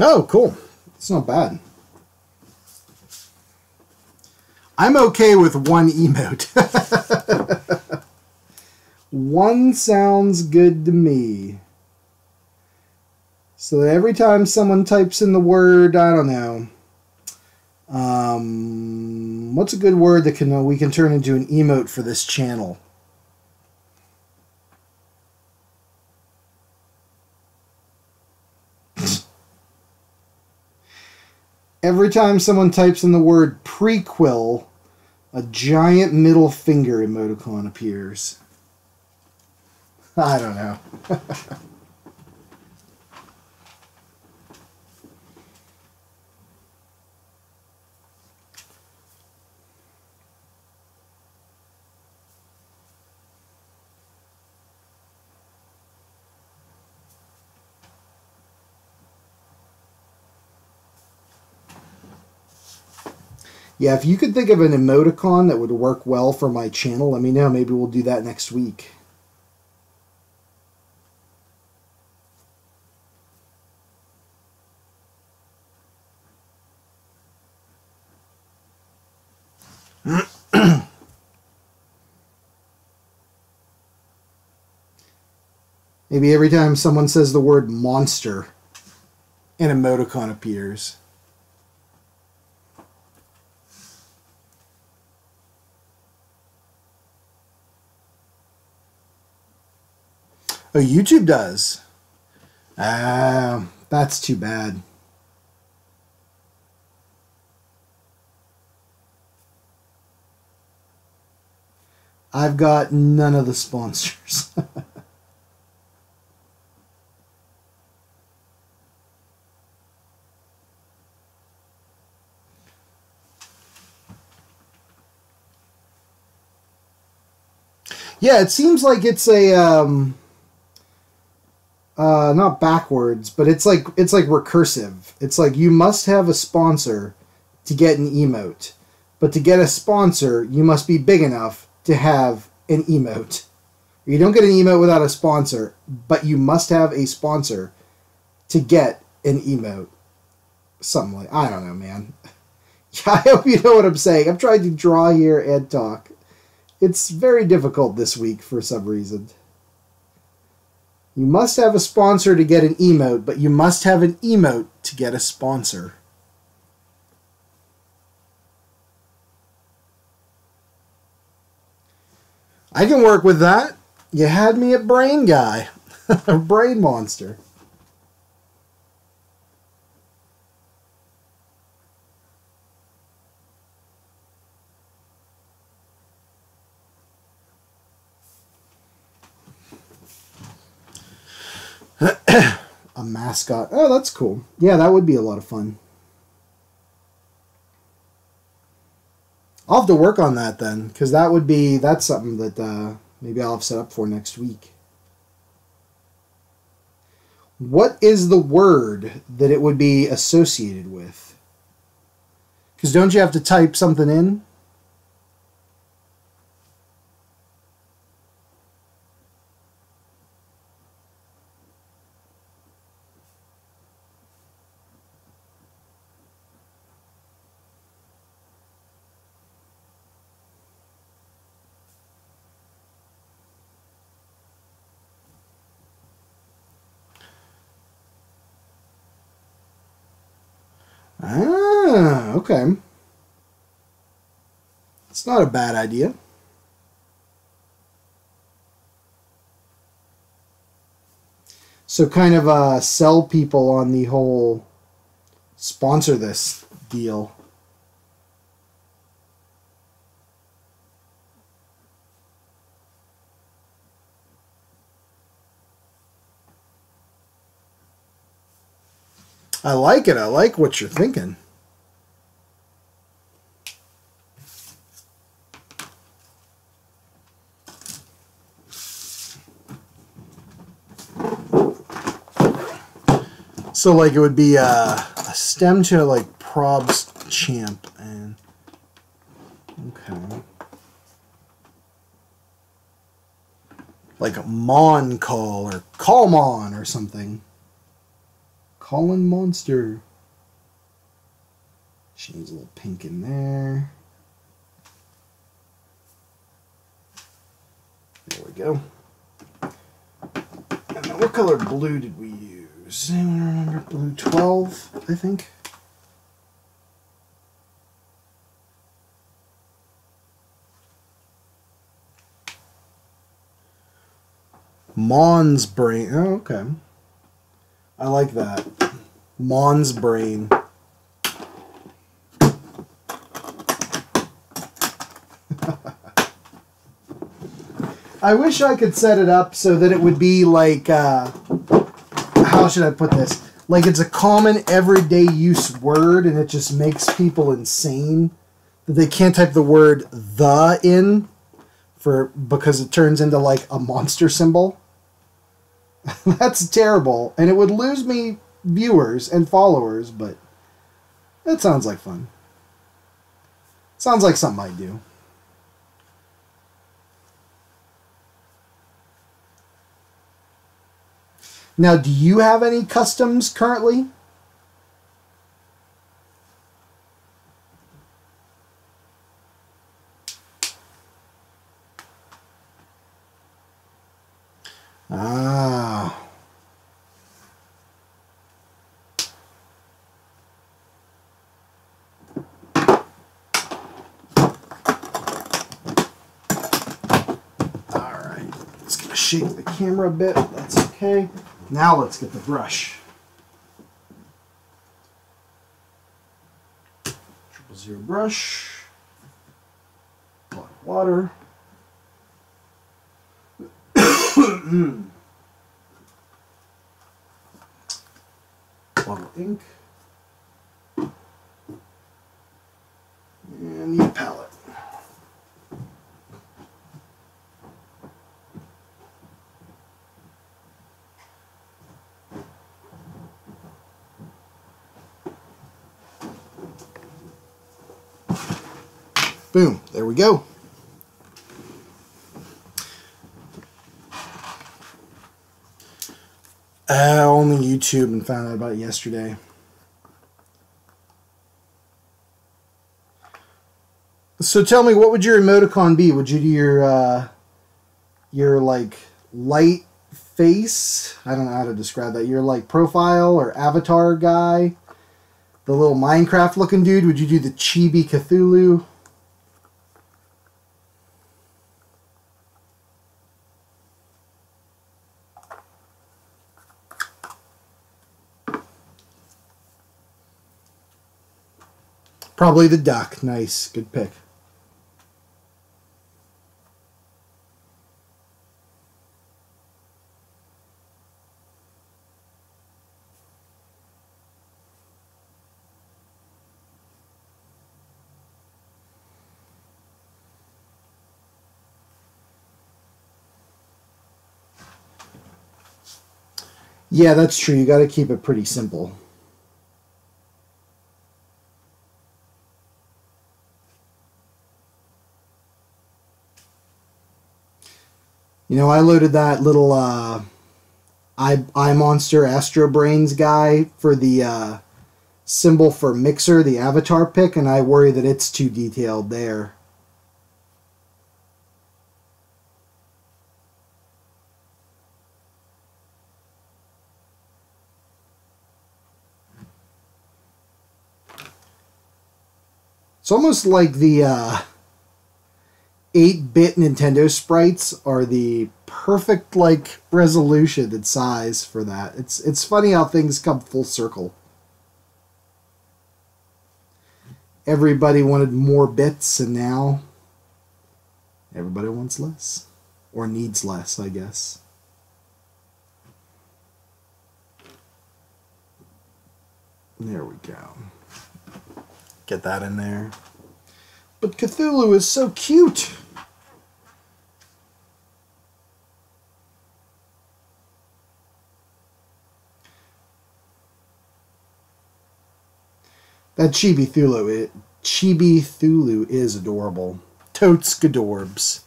Oh, cool. It's not bad. I'm okay with one emote. One sounds good to me. So that every time someone types in the word, I don't know, what's a good word that we can turn into an emote for this channel? Every time someone types in the word prequel, a giant middle finger emoticon appears. I don't know. Yeah, if you could think of an emoticon that would work well for my channel, let me know. Maybe we'll do that next week. Maybe every time someone says the word monster, an emoticon appears. Oh, YouTube does. That's too bad. I've got none of the sponsors. Yeah, it seems like it's a not backwards, but it's like recursive. It's like you must have a sponsor to get an emote, but to get a sponsor, you must be big enough to have an emote. You don't get an emote without a sponsor, but you must have a sponsor to get an emote. Something like, I don't know, man. I hope you know what I'm saying. I'm trying to draw here and talk. It's very difficult this week for some reason. You must have a sponsor to get an emote, but you must have an emote to get a sponsor. I can work with that. You had me at Brain Guy. A brain monster. A mascot. Oh, that's cool. Yeah, that would be a lot of fun. I'll have to work on that then, because that's something that maybe I'll have set up for next week. What is the word that it would be associated with? Because don't you have to type something in? Ah, okay. It's not a bad idea. So kind of sell people on the whole sponsor this deal. I like it. I like what you're thinking. So like it would be a stem to like Probs Champ and okay. Like a Mon Call or Callmon or something. Callin' Monster. She needs a little pink in there. There we go. And then what color blue did we use? Does anyone remember? Blue 12, I think. Mon's Brain. Oh, okay. I like that. Mon's Brain. I wish I could set it up so that it would be like, how should I put this? Like it's a common everyday use word and it just makes people insane that they can't type the word the in because it turns into like a monster symbol. That's terrible. And it would lose me viewers and followers, but that sounds like fun. Sounds like something I'd do. Now, do you have any customs currently? Ah. All right. It's going to shake the camera a bit. That's okay. Now let's get the brush. 000 brush. Black water. Bottle ink. And the palette. Boom, there we go. Only YouTube and found out about it yesterday. So tell me, what would your emoticon be? Would you do your like light face? I don't know how to describe that. Your like profile or avatar guy, the little Minecraft looking dude. Would you do the Chibi Cthulhu? Probably the duck. Nice, good pick. Yeah, that's true. You got to keep it pretty simple. You know, I loaded that little iMonster Astro Brains guy for the symbol for Mixer, the avatar pick, and I worry that it's too detailed there. It's almost like the 8-bit Nintendo sprites are the perfect like resolution and size for that. It's funny how things come full circle. Everybody wanted more bits, and now everybody wants less. Or needs less, I guess. There we go. Get that in there. But Cthulhu is so cute. That Chibi Cthulhu is adorable. Totes Gadorbs.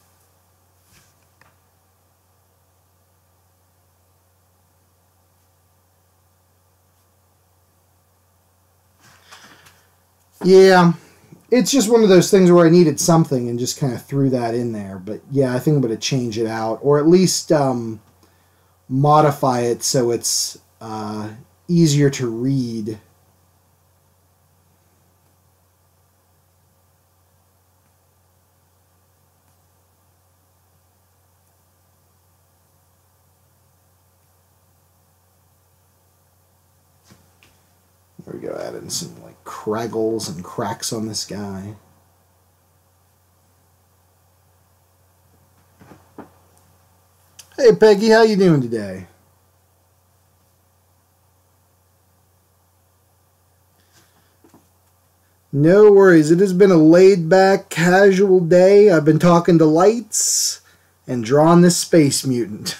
Yeah, it's just one of those things where I needed something and just kind of threw that in there. But yeah, I think I'm going to change it out, or at least modify it so it's easier to read. There we go, adding some like craggles and cracks on this guy. Hey Peggy, how you doing today? No worries, it has been a laid-back, casual day. I've been talking to lights and drawing this space mutant.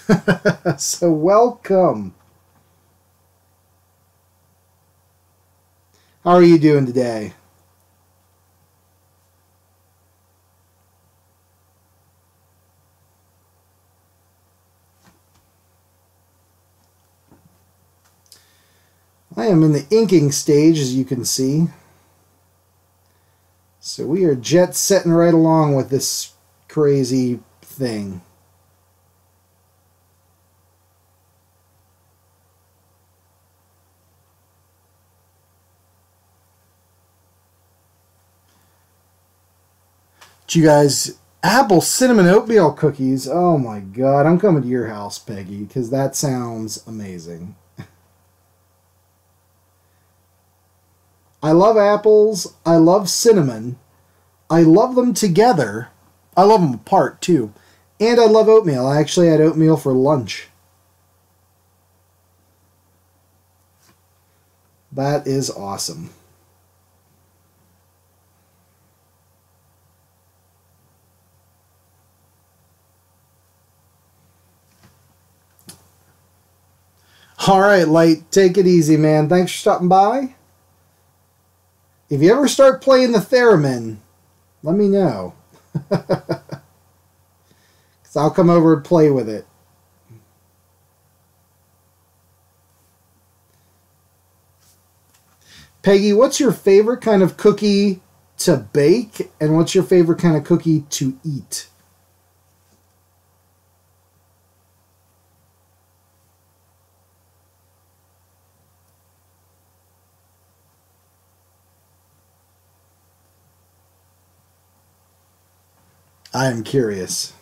So welcome. How are you doing today? I am in the inking stage, as you can see. So we are jet setting right along with this crazy thing. You guys, apple cinnamon oatmeal cookies. Oh my god, I'm coming to your house, Peggy, because that sounds amazing. I love apples. I love cinnamon. I love them together. I love them apart too. And I love oatmeal. I actually had oatmeal for lunch. That is awesome. All right, Light, take it easy, man. Thanks for stopping by. If you ever start playing the theremin, let me know. Because I'll come over and play with it. Peggy, what's your favorite kind of cookie to bake, and what's your favorite kind of cookie to eat? I am curious.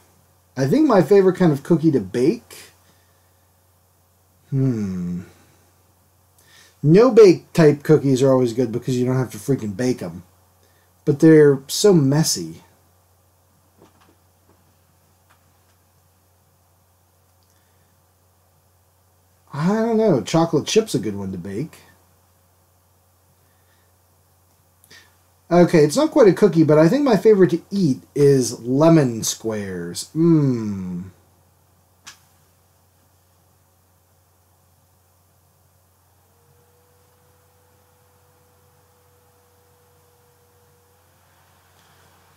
I think my favorite kind of cookie to bake... No bake type cookies are always good because you don't have to freaking bake them. But they're so messy. I don't know. Chocolate chip's a good one to bake. Okay, it's not quite a cookie, but I think my favorite to eat is lemon squares. Mmm.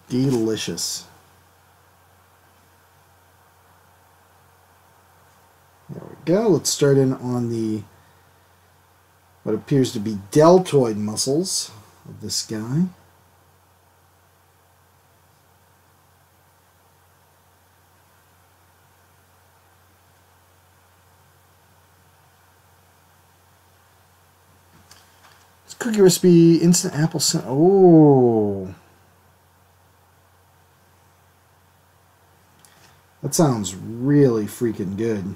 Delicious. There we go. Let's start in on the what appears to be deltoid muscles of this guy. It's cookie recipe, instant apple cinnamon. Oh. That sounds really freaking good.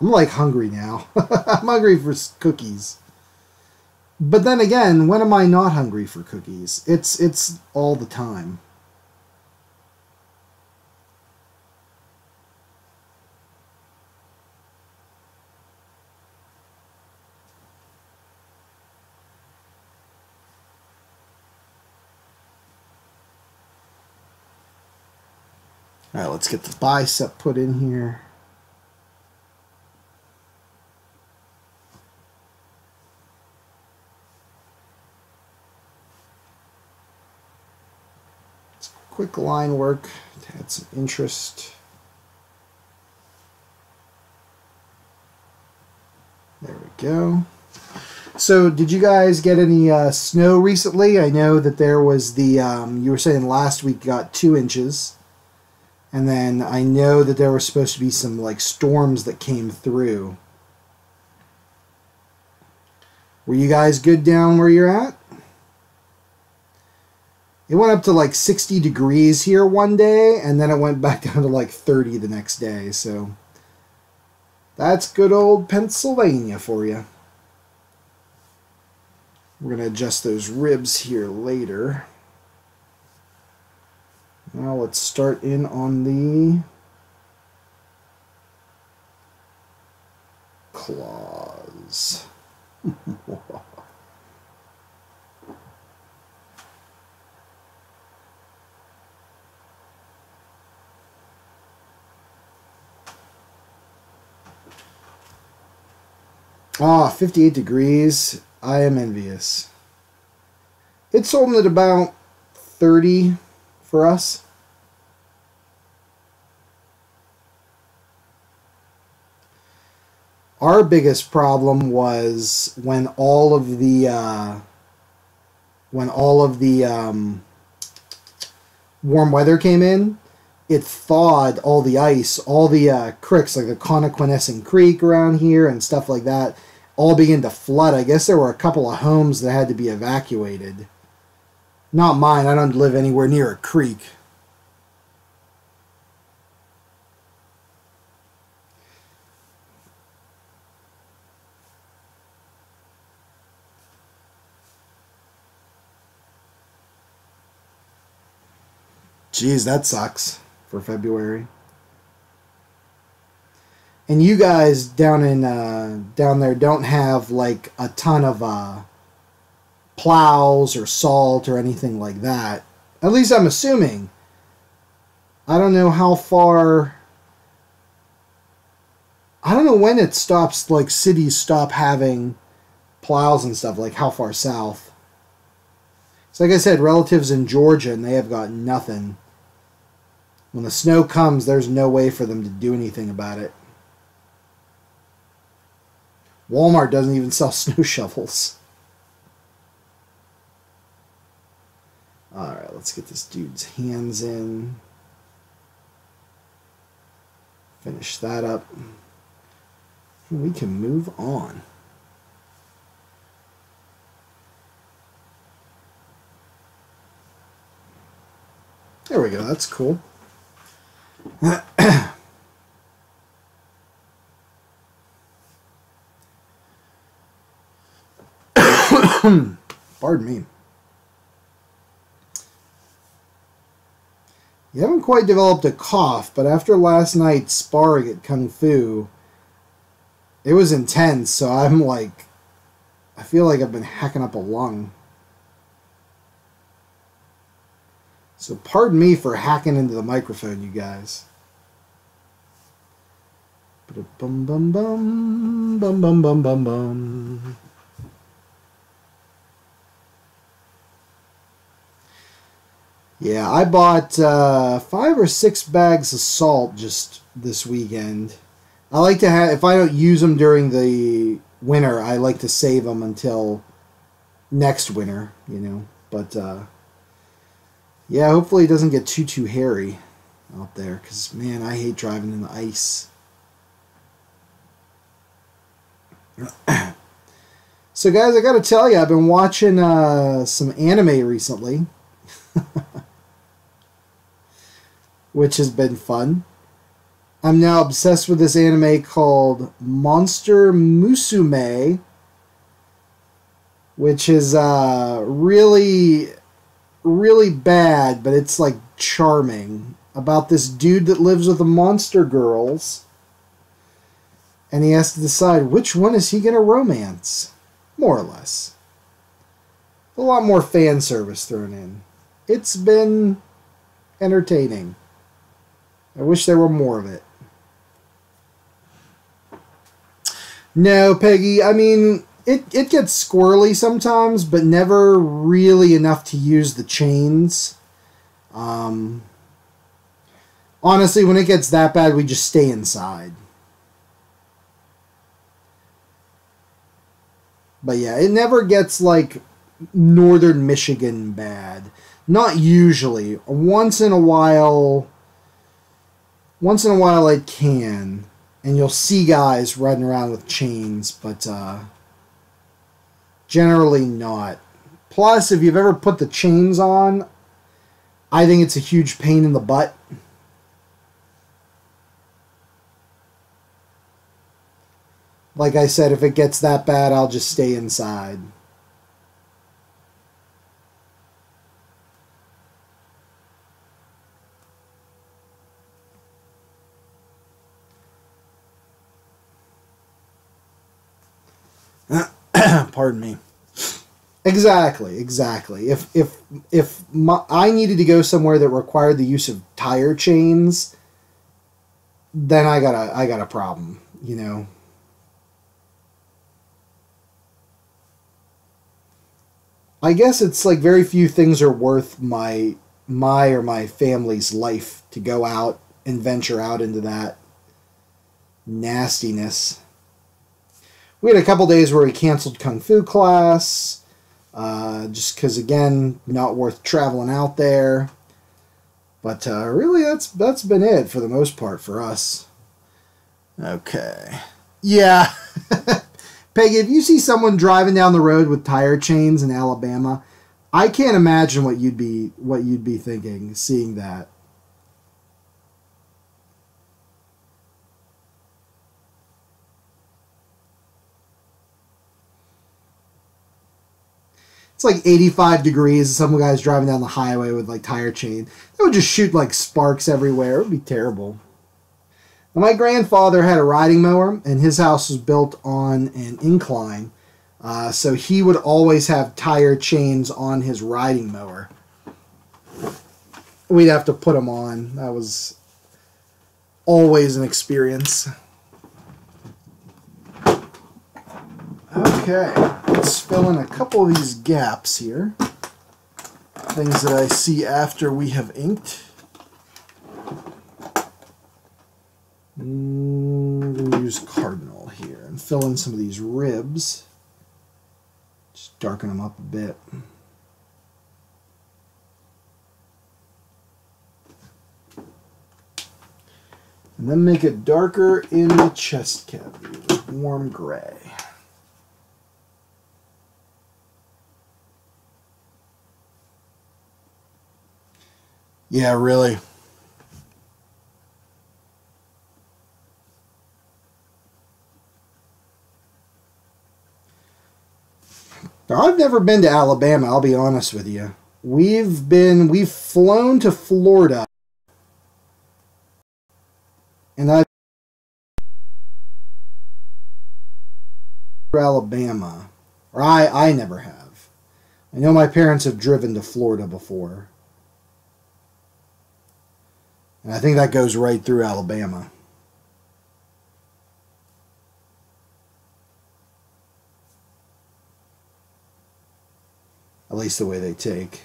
I'm like hungry now. I'm hungry for cookies. But then again, when am I not hungry for cookies? It's all the time. All right, let's get the bicep put in here. It's quick line work to add some interest. There we go. So, did you guys get any snow recently? I know that there was the, you were saying last week got 2 inches. And then I know that there were supposed to be some like storms that came through. Were you guys good down where you're at? It went up to like 60 degrees here one day, and then it went back down to like 30 the next day. So that's good old Pennsylvania for you. We're going to adjust those ribs here later. Now let's start in on the claws. Ah, 58 degrees. I am envious. It's sold at about 30 for us. Our biggest problem was when all of the warm weather came in. It thawed all the ice, all the creeks, like the Connoquenessing Creek around here and stuff like that, all began to flood. I guess there were a couple of homes that had to be evacuated. Not mine. I don't live anywhere near a creek. Jeez, that sucks for February. And you guys down in down there don't have like a ton of plows or salt or anything like that. At least I'm assuming. I don't know how far. I don't know when it stops, like cities stop having plows and stuff, like how far south. So like I said, relatives in Georgia, and they have got nothing. When the snow comes, there's no way for them to do anything about it. Walmart doesn't even sell snow shovels. let's get this dude's hands in. Finish that up. We can move on. There we go, that's cool. Pardon me. You haven't quite developed a cough, but after last night's sparring at Kung Fu, it was intense, so I'm like, I feel like I've been hacking up a lung. So pardon me for hacking into the microphone, you guys. Bum bum bum bum bum bum bum bum. Yeah, I bought 5 or 6 bags of salt just this weekend. I like to have, if I don't use them during the winter, I like to save them until next winter, you know. But yeah, hopefully it doesn't get too hairy out there, because man, I hate driving in the ice. So guys, I gotta tell you, I've been watching some anime recently. Which has been fun. I'm now obsessed with this anime called Monster Musume, which is really bad, but it's like charming, about this dude that lives with the monster girls, and he has to decide which one is he going to romance, more or less. A lot more fan service thrown in. It's been entertaining. I wish there were more of it. No, Peggy, I mean, it gets squirrely sometimes, but never really enough to use the chains. Honestly, when it gets that bad, we just stay inside. But yeah, it never gets like northern Michigan bad. Not usually. Once in a while it can, and you'll see guys riding around with chains, but generally not. Plus, if you've ever put the chains on, I think it's a huge pain in the butt. Like I said, if it gets that bad, I'll just stay inside. Pardon me. Exactly. If I needed to go somewhere that required the use of tire chains, then I got a problem, you know. I guess it's like very few things are worth my or my family's life to go out and venture out into that nastiness. We had a couple days where we canceled Kung Fu class, just because, again, not worth traveling out there. But really, that's been it for the most part for us. Okay. Yeah. Peggy, if you see someone driving down the road with tire chains in Alabama, I can't imagine what you'd be thinking, seeing that. It's like 85 degrees, and some guy's driving down the highway with like tire chain. They would just shoot like sparks everywhere. It would be terrible. Now, my grandfather had a riding mower, and his house was built on an incline. So he would always have tire chains on his riding mower. We'd have to put them on. That was always an experience. Okay, let's fill in a couple of these gaps here. Things that I see after we have inked. We'll use Cardinal here and fill in some of these ribs. Just darken them up a bit. And then make it darker in the chest cavity with warm gray. Yeah, really. Now, I've never been to Alabama, I'll be honest with you. We've flown to Florida. And I've been to Alabama. Or I never have. I know my parents have driven to Florida before. And I think that goes right through Alabama. At least the way they take.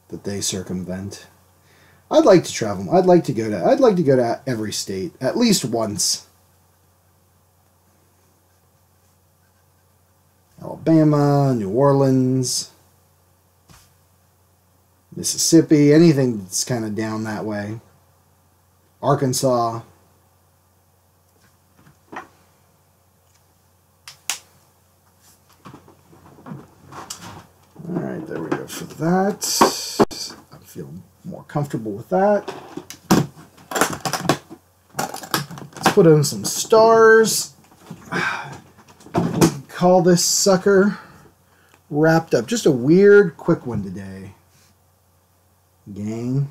That they circumvent. I'd like to travel. I'd like to go to every state at least once. Alabama, New Orleans, Mississippi, anything that's kind of down that way. Arkansas. Alright, there we go for that. I feel more comfortable with that. Let's put in some stars. Call this sucker wrapped up. Just a weird, quick one today. Gang.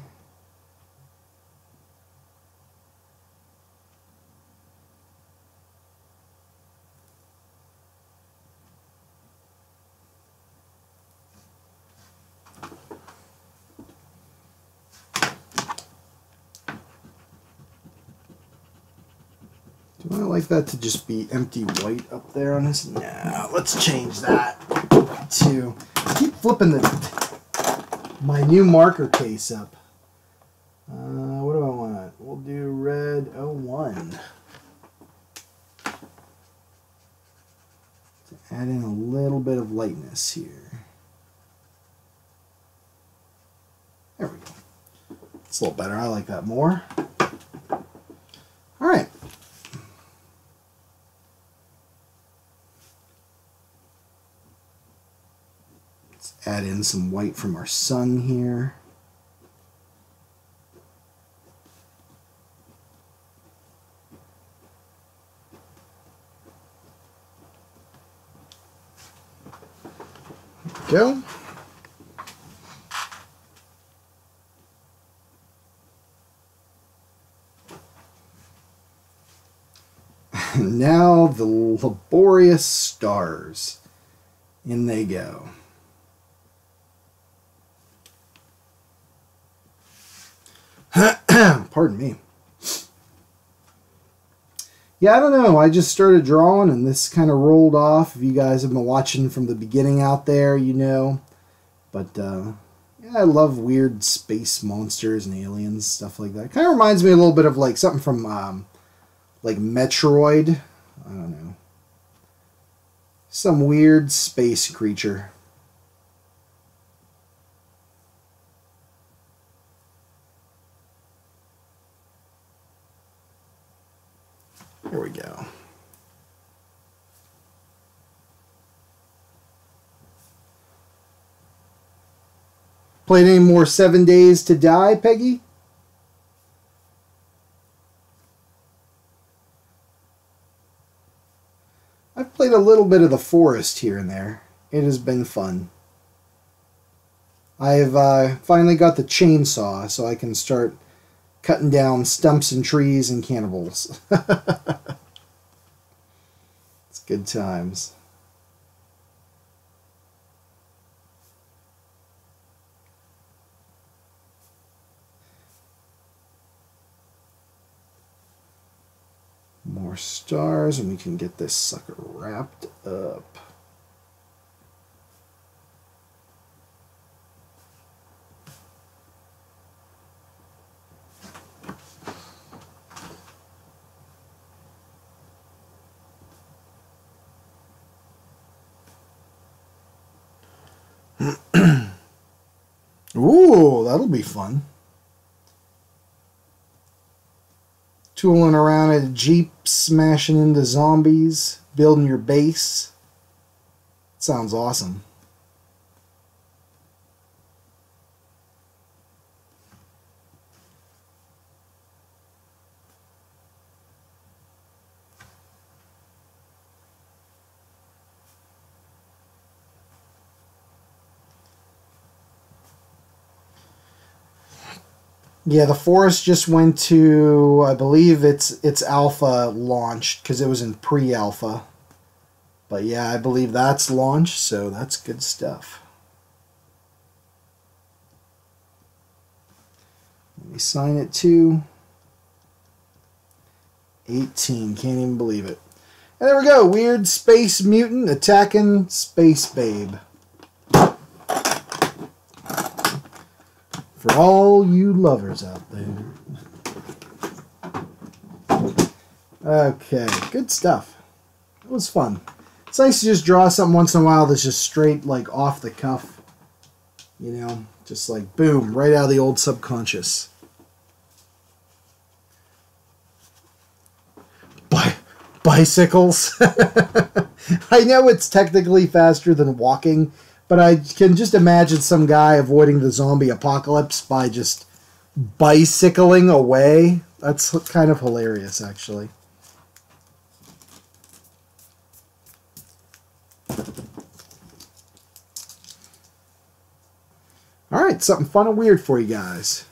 Do I like that to just be empty white up there on this? Nah, let's change that to... keep flipping my new marker case up. What do I want? We'll do red 01. To add in a little bit of lightness here. There we go. It's a little better. I like that more. All right. Add in some white from our sun here. There we go. And now the laborious stars. In they go. Pardon me. Yeah, I don't know. I just started drawing and this kind of rolled off. If you guys have been watching from the beginning out there, you know. But, yeah, I love weird space monsters and aliens, stuff like that. Kind of reminds me a little bit of, like, something from, like, Metroid. I don't know. Some weird space creature. Here we go. Played any more 7 Days to Die, Peggy? I've played a little bit of The Forest here and there. It has been fun. I've finally got the chainsaw, so I can start cutting down stumps and trees and cannibals. It's good times. More stars, and we can get this sucker wrapped up. Ooh, that'll be fun. tooling around at a Jeep, smashing into zombies, building your base. Sounds awesome. Yeah, the Forest just went to, I believe it's alpha launched because it was in pre-alpha. But yeah, I believe that's launched, so that's good stuff. Let me sign it to 18. Can't even believe it. And there we go. Weird Space Mutant attacking Space Babe. For all you lovers out there. Okay, good stuff. It was fun. It's nice to just draw something once in a while that's just straight, like, off the cuff. You know, just like, boom, right out of the old subconscious. Bicycles. I know it's technically faster than walking, but I can just imagine some guy avoiding the zombie apocalypse by just bicycling away. That's kind of hilarious, actually. Alright, something fun and weird for you guys.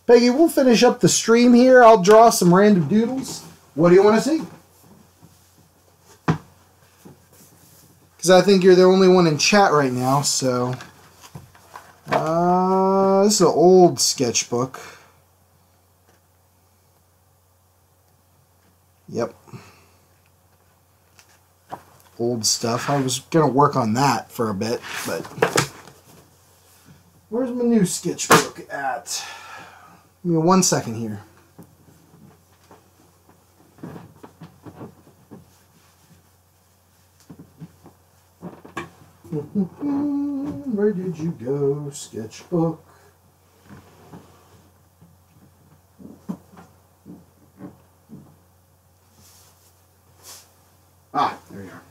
Peggy, we'll finish up the stream here. I'll draw some random doodles. What do you want to see? Because I think you're the only one in chat right now, so... this is an old sketchbook. Yep. Old stuff. I was going to work on that for a bit, but... Where's my new sketchbook at? Give me 1 second here. Where did you go, sketchbook? Ah, there you are.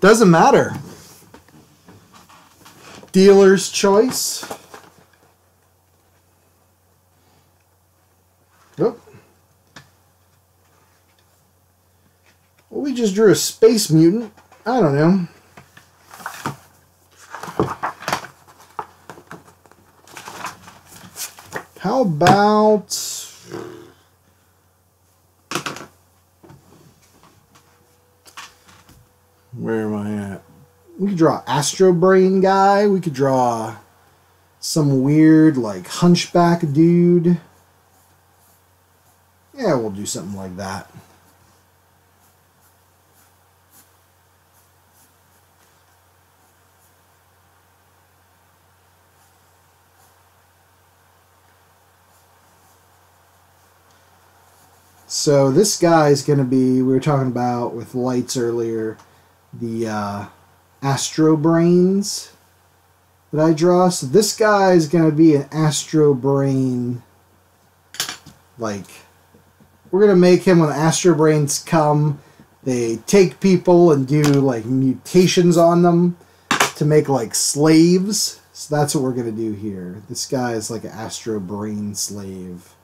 Doesn't matter. Dealer's choice. Nope. Well, we just drew a space mutant. I don't know. How about... Where am I at? We could draw Astro Brain guy. We could draw some weird, like, hunchback dude. Yeah, we'll do something like that. So this guy is going to be, we were talking about with lights earlier, the Astro Brains that I draw. So this guy is going to be an Astro Brain, like, we're going to make him when the Astro Brains come, they take people and do, like, mutations on them to make, like, slaves. So that's what we're going to do here. This guy is like an Astro Brain slave.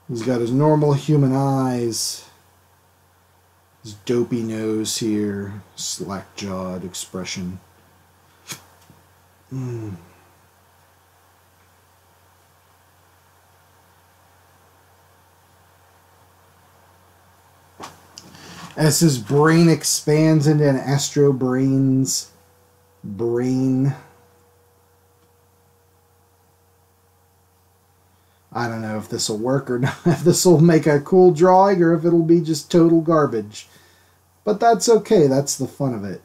He's got his normal human eyes, his dopey nose here, slack-jawed expression. As his brain expands into an Astro Brain's brain. I don't know if this will work or not, if this will make a cool drawing or if it'll be just total garbage. But that's okay, that's the fun of it.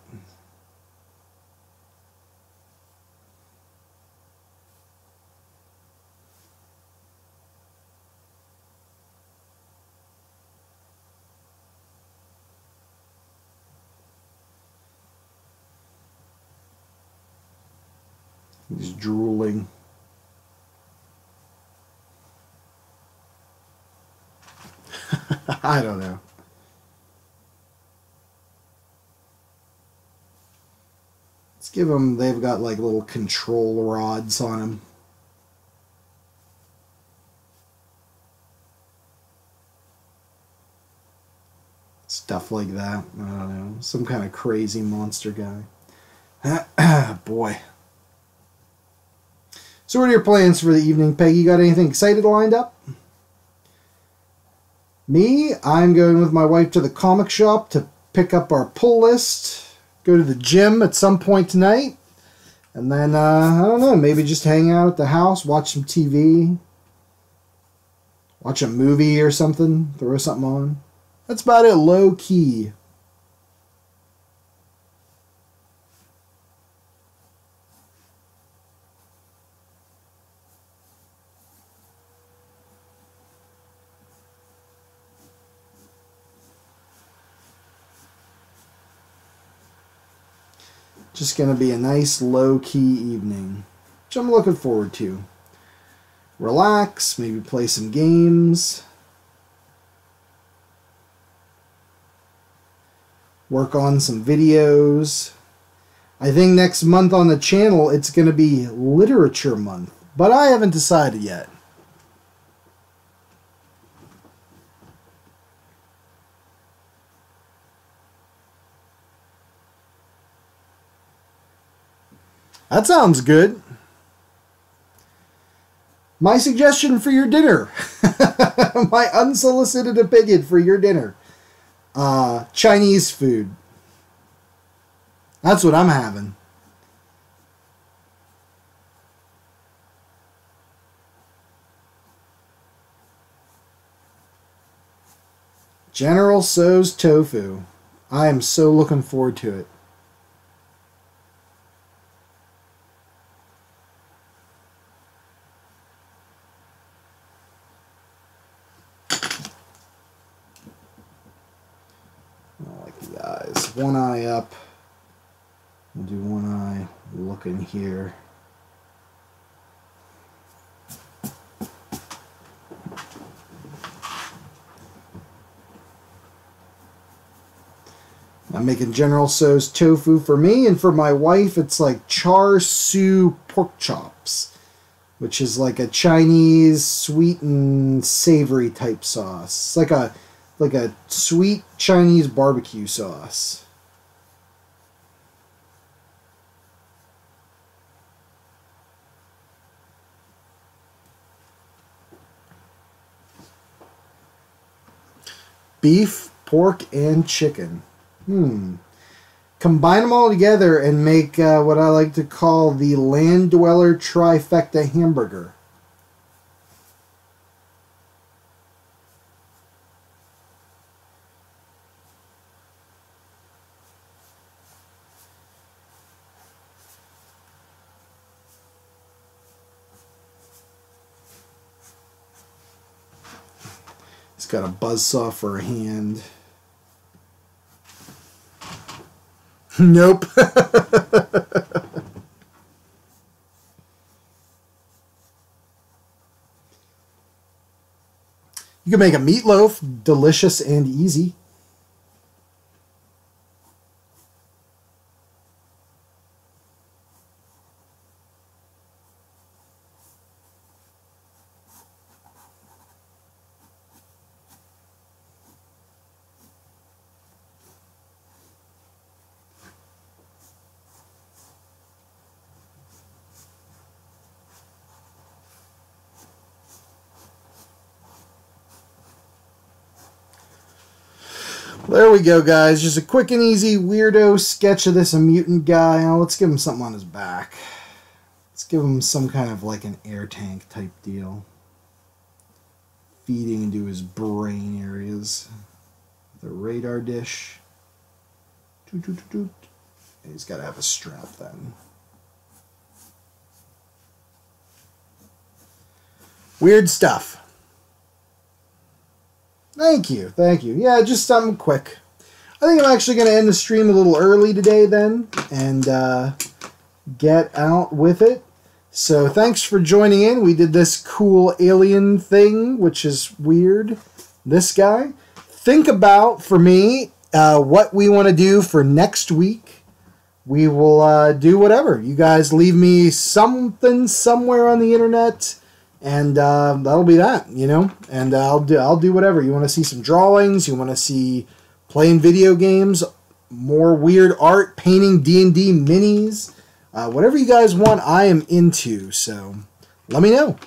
He's drooling. I don't know. Let's give them, they've got like little control rods on them. Stuff like that. I don't know. Some kind of crazy monster guy. Boy. So what are your plans for the evening, Peggy? Got anything excited lined up? Me, I'm going with my wife to the comic shop to pick up our pull list, go to the gym at some point tonight, and then, I don't know, maybe just hang out at the house, watch some TV, watch a movie or something, throw something on. That's about it, low key. Just going to be a nice low-key evening, which I'm looking forward to. Relax, maybe play some games. Work on some videos. I think next month on the channel it's going to be Literature Month, but I haven't decided yet. That sounds good. My suggestion for your dinner. My unsolicited opinion for your dinner. Chinese food. That's what I'm having. General Tso's tofu. I am so looking forward to it. One eye up. We'll do one eye looking here. I'm making General Tso's tofu for me, and for my wife it's like char siu pork chops, which is like a Chinese sweet and savory type sauce. It's like a sweet Chinese barbecue sauce. Beef, pork, and chicken. Combine them all together and make what I like to call the Land Dweller Trifecta hamburger. It's got a buzzsaw for a hand. Nope. You can make a meatloaf, delicious and easy. There we go, guys. Just a quick and easy weirdo sketch of this mutant guy. Now, let's give him something on his back. Let's give him some kind of like an air tank type deal. Feeding into his brain areas. The radar dish. Toot, toot, toot, toot. He's got to have a strap then. Weird stuff. Thank you, thank you. Yeah, just something quick. I think I'm actually going to end the stream a little early today then, and get out with it. So thanks for joining in. We did this cool alien thing, which is weird. This guy. Think about, for me, what we want to do for next week. We will do whatever. You guys leave me something somewhere on the internet, and that'll be that, you know. And I'll do whatever. You want to see some drawings? You want to see playing video games? More weird art, painting D&D minis? Whatever you guys want, I am into. So let me know.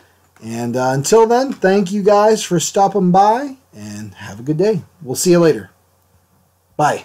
And until then, thank you guys for stopping by, and have a good day. We'll see you later. Bye.